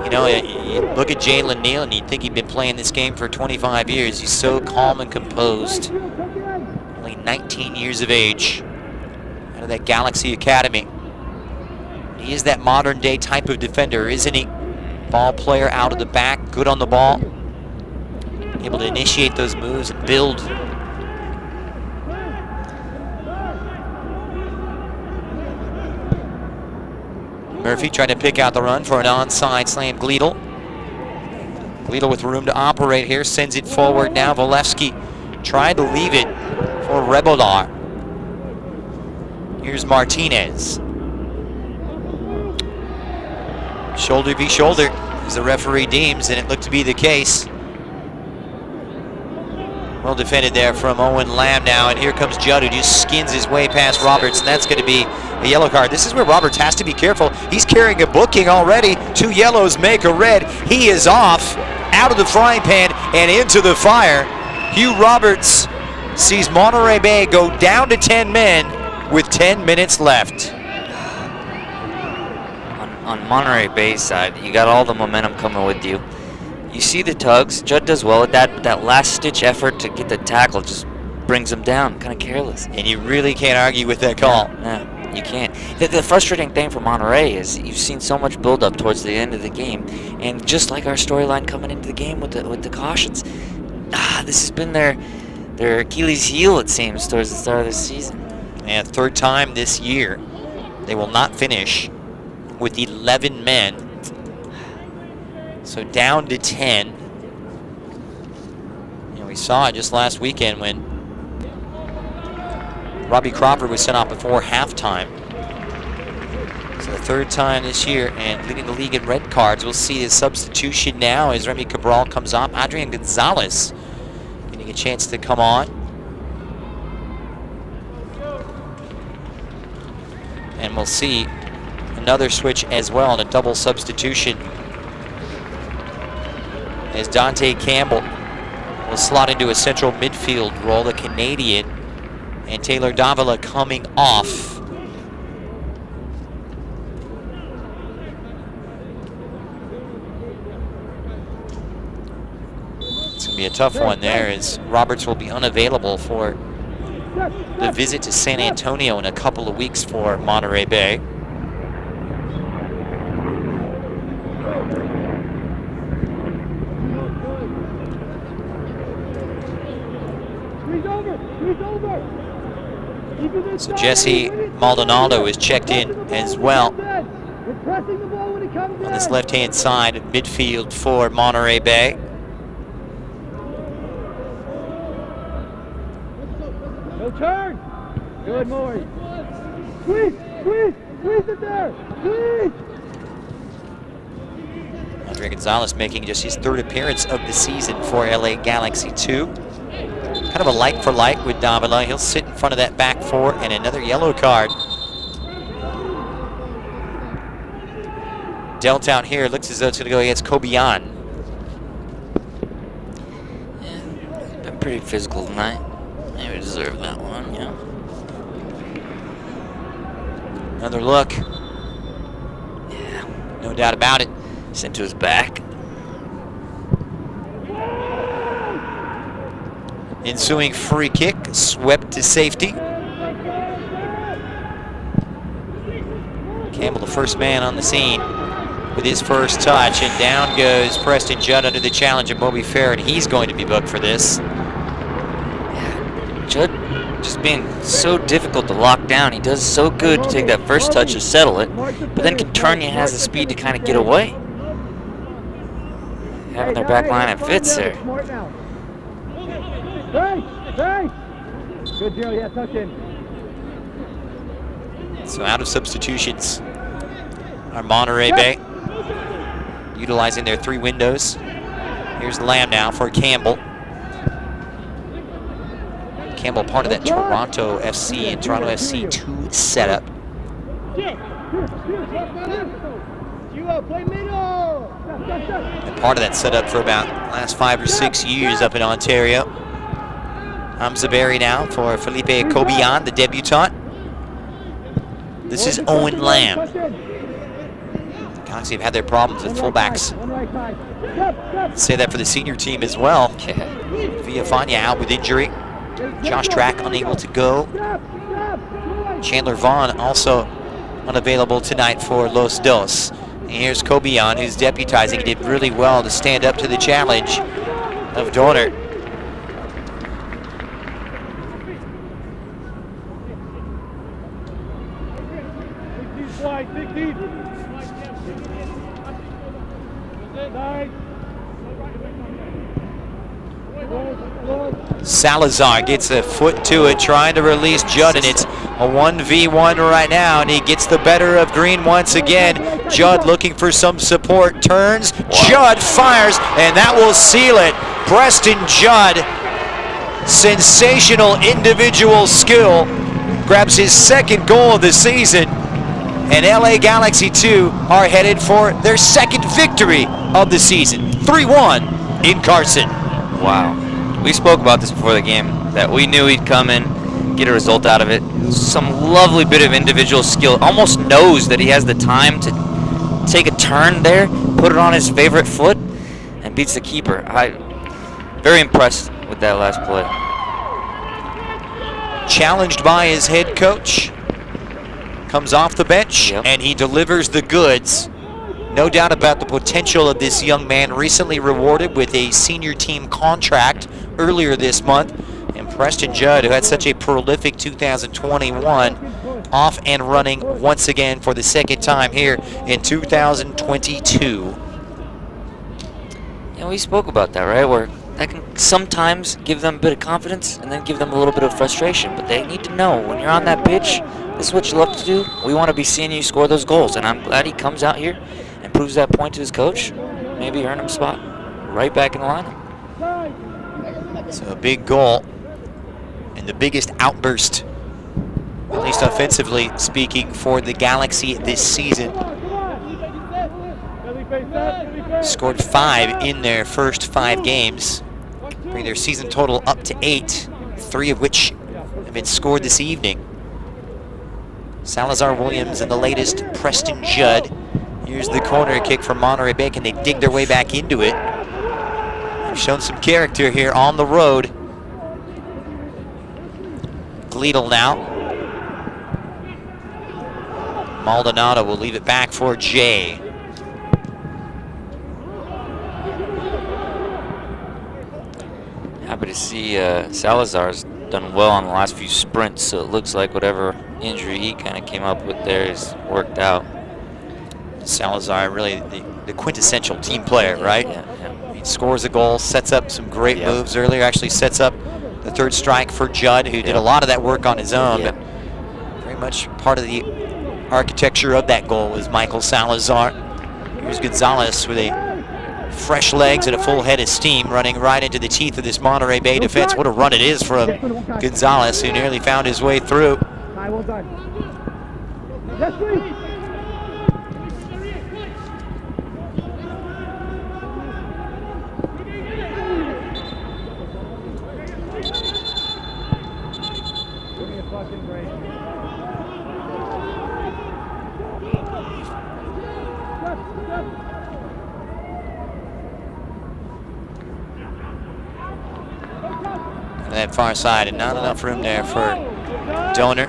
You know, you look at Jalen Neal and you think he'd been playing this game for 25 years. He's so calm and composed. Only 19 years of age. Out of that Galaxy Academy. He is that modern day type of defender, isn't he? Ball player out of the back, good on the ball. Able to initiate those moves and build. Murphy trying to pick out the run for an onside slam. Gleedle. Gleedle with room to operate here, sends it forward now. Volevsky tried to leave it for Rebolar. Here's Martinez. Shoulder v. shoulder, as the referee deems, and it looked to be the case. Well defended there from Owen Lamb now, and here comes Judd, who just skins his way past Roberts, and that's going to be a yellow card. This is where Roberts has to be careful. He's carrying a booking already. 2 yellows make a red. He is off, out of the frying pan and into the fire. Hugh Roberts sees Monterey Bay go down to 10 men with 10 minutes left. On Monterey Bay's side, you got all the momentum coming with you. You see the tugs. Judd does well at that. That last-ditch effort to get the tackle just brings him down. Kind of careless. And you really can't argue with that call. No, you can't. The frustrating thing for Monterey is you've seen so much build-up towards the end of the game, and just like our storyline coming into the game with the cautions, this has been their Achilles heel, it seems, towards the start of the season. And third time this year, they will not finish with 11 men. So down to 10. And we saw it just last weekend when Robbie Crawford was sent off before halftime. So the third time this year, and leading the league in red cards. We'll see his substitution now as Remy Cabral comes off. Adrian Gonzalez getting a chance to come on. And we'll see another switch as well, and a double substitution as Dante Campbell will slot into a central midfield role, the Canadian, and Taylor Davila coming off. It's going to be a tough one there, as Roberts will be unavailable for the visit to San Antonio in a couple of weeks for Monterey Bay. So Jesse Maldonado is checked in as well on this left-hand side of midfield for Monterey Bay. No turn. Good, Maury. Squeeze it there. Squeeze. Andre Gonzalez making just his third appearance of the season for LA Galaxy 2. Kind of a like for like with Davila. He'll sit in front of that back four, and another yellow card. Dealt out here. Looks as though it's going to go against Kobian. Yeah, been pretty physical tonight. Maybe deserve that one, yeah. Another look. Yeah. No doubt about it. Sent to his back. Ensuing free kick, swept to safety. Campbell, the first man on the scene with his first touch, and down goes Preston Judd under the challenge of Moby Fair, and he's going to be booked for this. Yeah. Judd just being so difficult to lock down. He does so good to take that first touch to settle it, but then Caternia has the speed to kind of get away. Having their back line, it fits there. Good deal, yeah, tuck in. So out of substitutions are Monterey Bay, utilizing their 3 windows. Here's Lamb now for Campbell. Campbell, part of that Toronto FC and Toronto FC 2 setup. And part of that setup for about the last 5 or 6 years up in Ontario. Hamzaberry now for Felipe Cobian, the debutant. This is Owen Lamb. The Galaxy have had their problems with fullbacks. Say that for the senior team as well. Villafania out with injury. Josh Track unable to go. Chandler Vaughn also unavailable tonight for Los Dos. And here's Cobian, who's deputizing. He did really well to stand up to the challenge of Donner. Salazar gets a foot to it, trying to release Judd, and it's a 1v1 right now, and he gets the better of Green once again. Judd looking for some support, turns, Judd fires, and that will seal it. Preston Judd, sensational individual skill, grabs his second goal of the season, and LA Galaxy 2 are headed for their second victory of the season. 3-1 in Carson. Wow. We spoke about this before the game, that we knew he'd come in, get a result out of it. Some lovely bit of individual skill. Almost knows that he has the time to take a turn there, put it on his favorite foot, and beats the keeper. Very impressed with that last play. Challenged by his head coach. Comes off the bench, and he delivers the goods. No doubt about the potential of this young man, recently rewarded with a senior team contract earlier this month. And Preston Judd, who had such a prolific 2021, off and running once again for the second time here in 2022. We spoke about that, right? Where that can sometimes give them a bit of confidence and then give them a little bit of frustration. But they need to know when you're on that pitch, this is what you love to do. We want to be seeing you score those goals. And I'm glad he comes out here and proves that point to his coach. Maybe earn him a spot right back in the lineup. So a big goal and the biggest outburst, at least offensively speaking, for the Galaxy this season. Scored 5 in their first 5 games, bring their season total up to 8, 3 of which have been scored this evening. Salazar, Williams, and the latest Preston Judd. Here's the corner kick from Monterey Bay. Can they dig their way back into it? They've shown some character here on the road. Gleedle now. Maldonado will leave it back for Jay. Happy to see Salazar's done well on the last few sprints, so it looks like whatever injury he kind of came up with there is worked out. Salazar, really the quintessential team player, right? Yeah. He scores a goal, sets up some great moves earlier, actually sets up the third strike for Judd, who did a lot of that work on his own, but very much part of the architecture of that goal was Michael Salazar. Here's Gonzalez with a fresh legs and a full head of steam, running right into the teeth of this Monterey Bay defense. What a run it is from Gonzalez, who nearly found his way through. Well done. Yes, please. That far side, and not enough room there for Donor.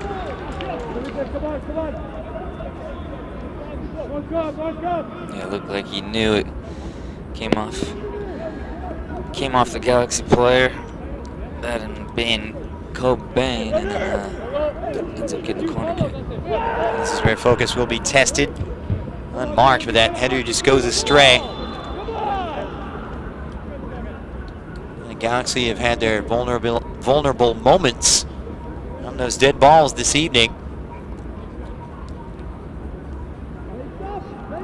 Yeah, it looked like he knew it. Came off the Galaxy player. That and being Cobain, and then ends up getting the corner kick. This is where focus will be tested. Unmarked, but that header just goes astray. Galaxy have had their vulnerable moments on those dead balls this evening.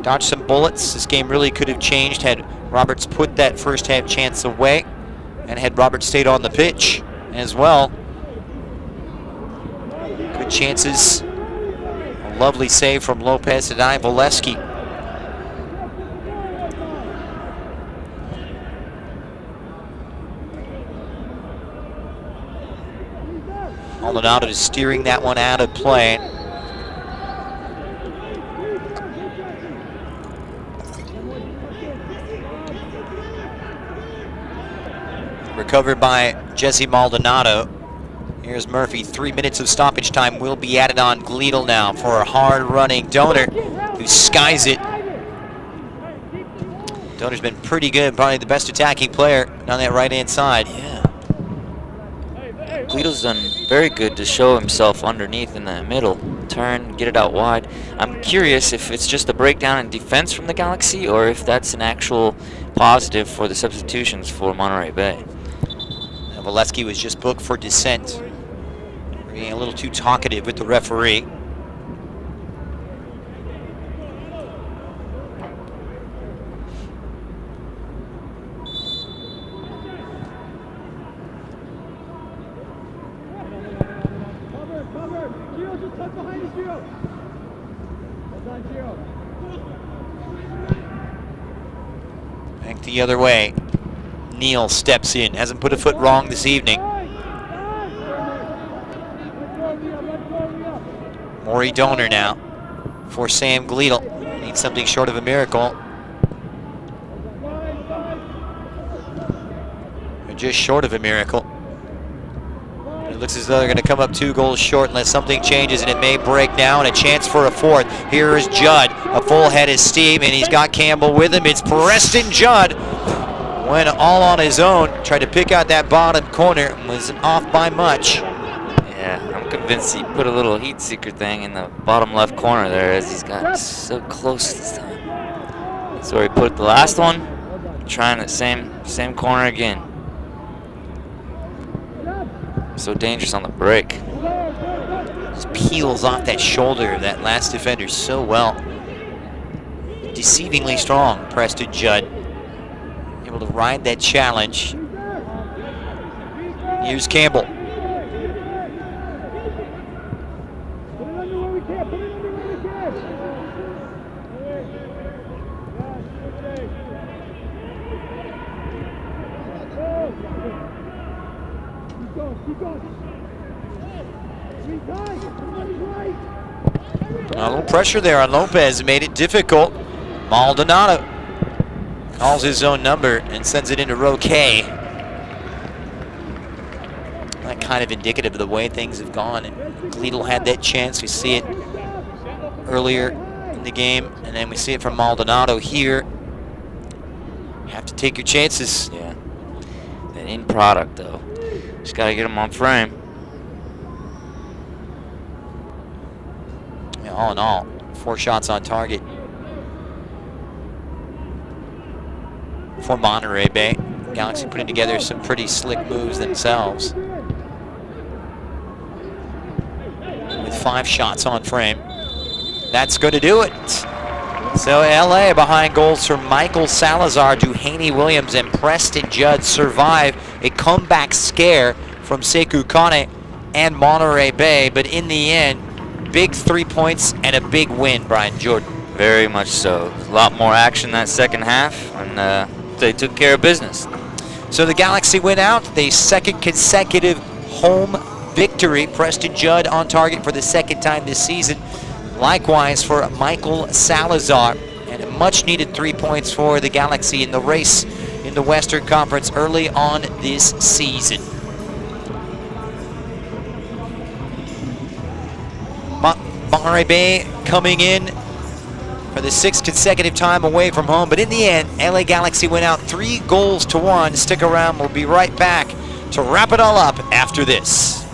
Dodged some bullets. This game really could have changed had Roberts put that first half chance away, and had Roberts stayed on the pitch as well. Good chances. A lovely save from Lopez and Ivoleski. Maldonado is steering that one out of play. Recovered by Jesse Maldonado. Here's Murphy. 3 minutes of stoppage time will be added on Gleadle now for a hard-running Donor who skies it. Donor's been pretty good, probably the best attacking player on that right-hand side. Yeah. Gleadle's done very good to show himself underneath in the middle. Turn, get it out wide. I'm curious if it's just a breakdown in defense from the Galaxy or if that's an actual positive for the substitutions for Monterey Bay. Valesky was just booked for dissent. Being a little too talkative with the referee. Back the other way. Neal steps in, hasn't put a foot wrong this evening. Maury Donor now for Sam Gleadle. Needs something short of a miracle. They're just short of a miracle. It looks as though they're going to come up 2 goals short unless something changes, and it may break now, and a chance for a fourth. Here is Judd, a full head of steam, and he's got Campbell with him. It's Preston Judd. Went all on his own, tried to pick out that bottom corner, and was off by much. Yeah, I'm convinced he put a little heat seeker thing in the bottom left corner there as he's got so close this time. That's where he put the last one, trying the same corner again. So dangerous on the break. Just peels off that shoulder of that last defender so well. Deceivingly strong, Preston Judd. Able to ride that challenge. Here's Campbell. A little pressure there on Lopez made it difficult. Maldonado calls his own number and sends it into row K. That kind of indicative of the way things have gone. And Gleadle had that chance. We see it earlier in the game, and then we see it from Maldonado here. You have to take your chances. Yeah. The end product, though. Just got to get him on frame. Yeah, all in all, 4 shots on target for Monterey Bay. Galaxy putting together some pretty slick moves themselves. With 5 shots on frame. That's going to do it. So LA behind goals from Michael Salazar, Duane Williams, and Preston Judd survive a comeback scare from Sekou Kane and Monterey Bay. But in the end, big 3 points and a big win, Brian Jordan. Very much so. A lot more action that second half, and they took care of business. So the Galaxy win out, the 2nd consecutive home victory. Preston Judd on target for the 2nd time this season. Likewise for Michael Salazar. And a much-needed 3 points for the Galaxy in the race in the Western Conference early on this season. Monterey Bay coming in for the 6th consecutive time away from home. But in the end, LA Galaxy went out 3-1. Stick around. We'll be right back to wrap it all up after this.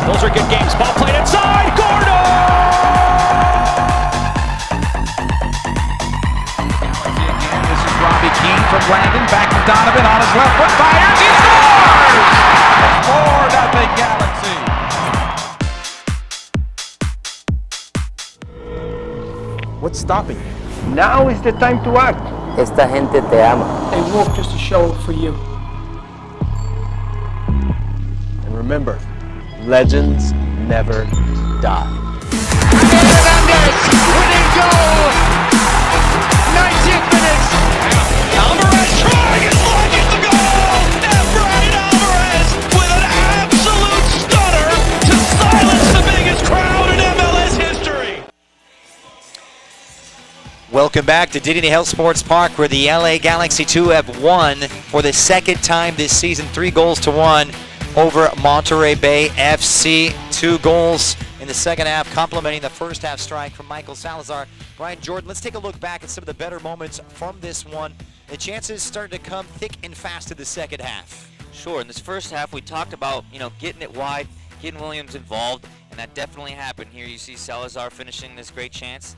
Those are good games. Ball played inside. Gordo! to Donovan on his left foot, fires, he scores! 4-0 Galaxy. What's stopping you? Now is the time to act. Esta gente te ama. They walk just to show for you. And remember, legends never die. Winning goal! 19th minute! Alvarez trying and lunging the goal! And Brian Alvarez with an absolute stunner to silence the biggest crowd in MLS history! Welcome back to Dignity Health Sports Park, where the LA Galaxy 2 have won for the second time this season, 3-1 over Monterey Bay FC. 2 goals in the second half, complementing the first half strike from Michael Salazar. Brian Jordan, let's take a look back at some of the better moments from this one. The chances started to come thick and fast in the second half. Sure, in this first half we talked about, getting it wide, getting Williams involved, and that definitely happened. Here you see Salazar finishing this great chance.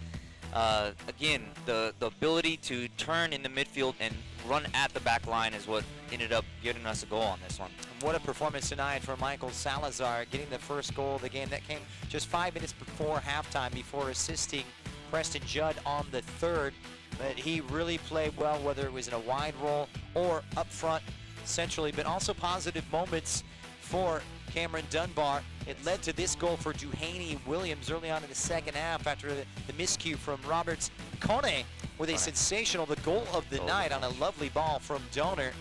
Again, the ability to turn in the midfield and run at the back line is what ended up getting us a goal on this one. And what a performance tonight for Michael Salazar, getting the first goal of the game. That came just 5 minutes before halftime, before assisting Preston Judd on the third. But he really played well, whether it was in a wide role or up front centrally, but also positive moments for Cameron Dunbar. It led to this goal for Duane Williams early on in the second half after the miscue from Roberts Kone with a sensational, the goal of the night on a lovely ball from Donor,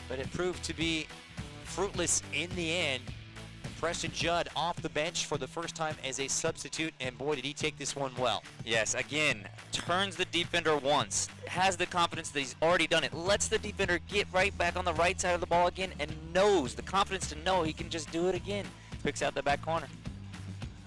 but it proved to be fruitless in the end. And Preston Judd off the bench for the first time as a substitute, and boy, did he take this one well. Yes, again, turns the defender once, has the confidence that he's already done it, lets the defender get right back on the right side of the ball again, and knows the confidence to know he can just do it again. Picks out the back corner.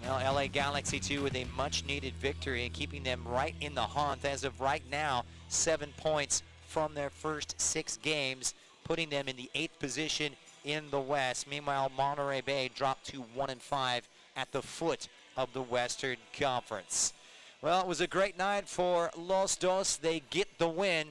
Well, LA Galaxy 2 with a much-needed victory and keeping them right in the hunt. As of right now, 7 points from their first 6 games, putting them in the 8th position in the West. Meanwhile, Monterey Bay dropped to 1-5 at the foot of the Western Conference. Well, it was a great night for Los Dos. They get the win,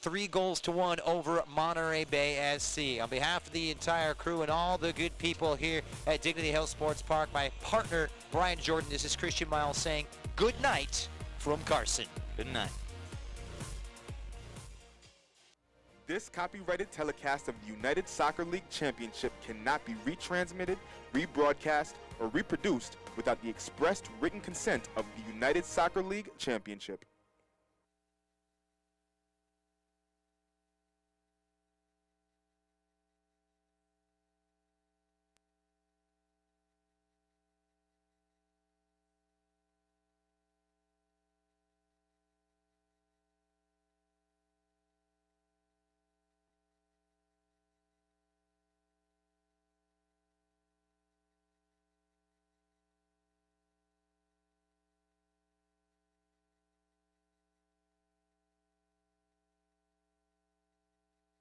3-1 over Monterey Bay SC. On behalf of the entire crew and all the good people here at Dignity Health Sports Park, my partner, Brian Jordan, this is Christian Miles saying good night from Carson. Good night. This copyrighted telecast of the United Soccer League Championship cannot be retransmitted, rebroadcast, or reproduced without the expressed written consent of the United Soccer League Championship.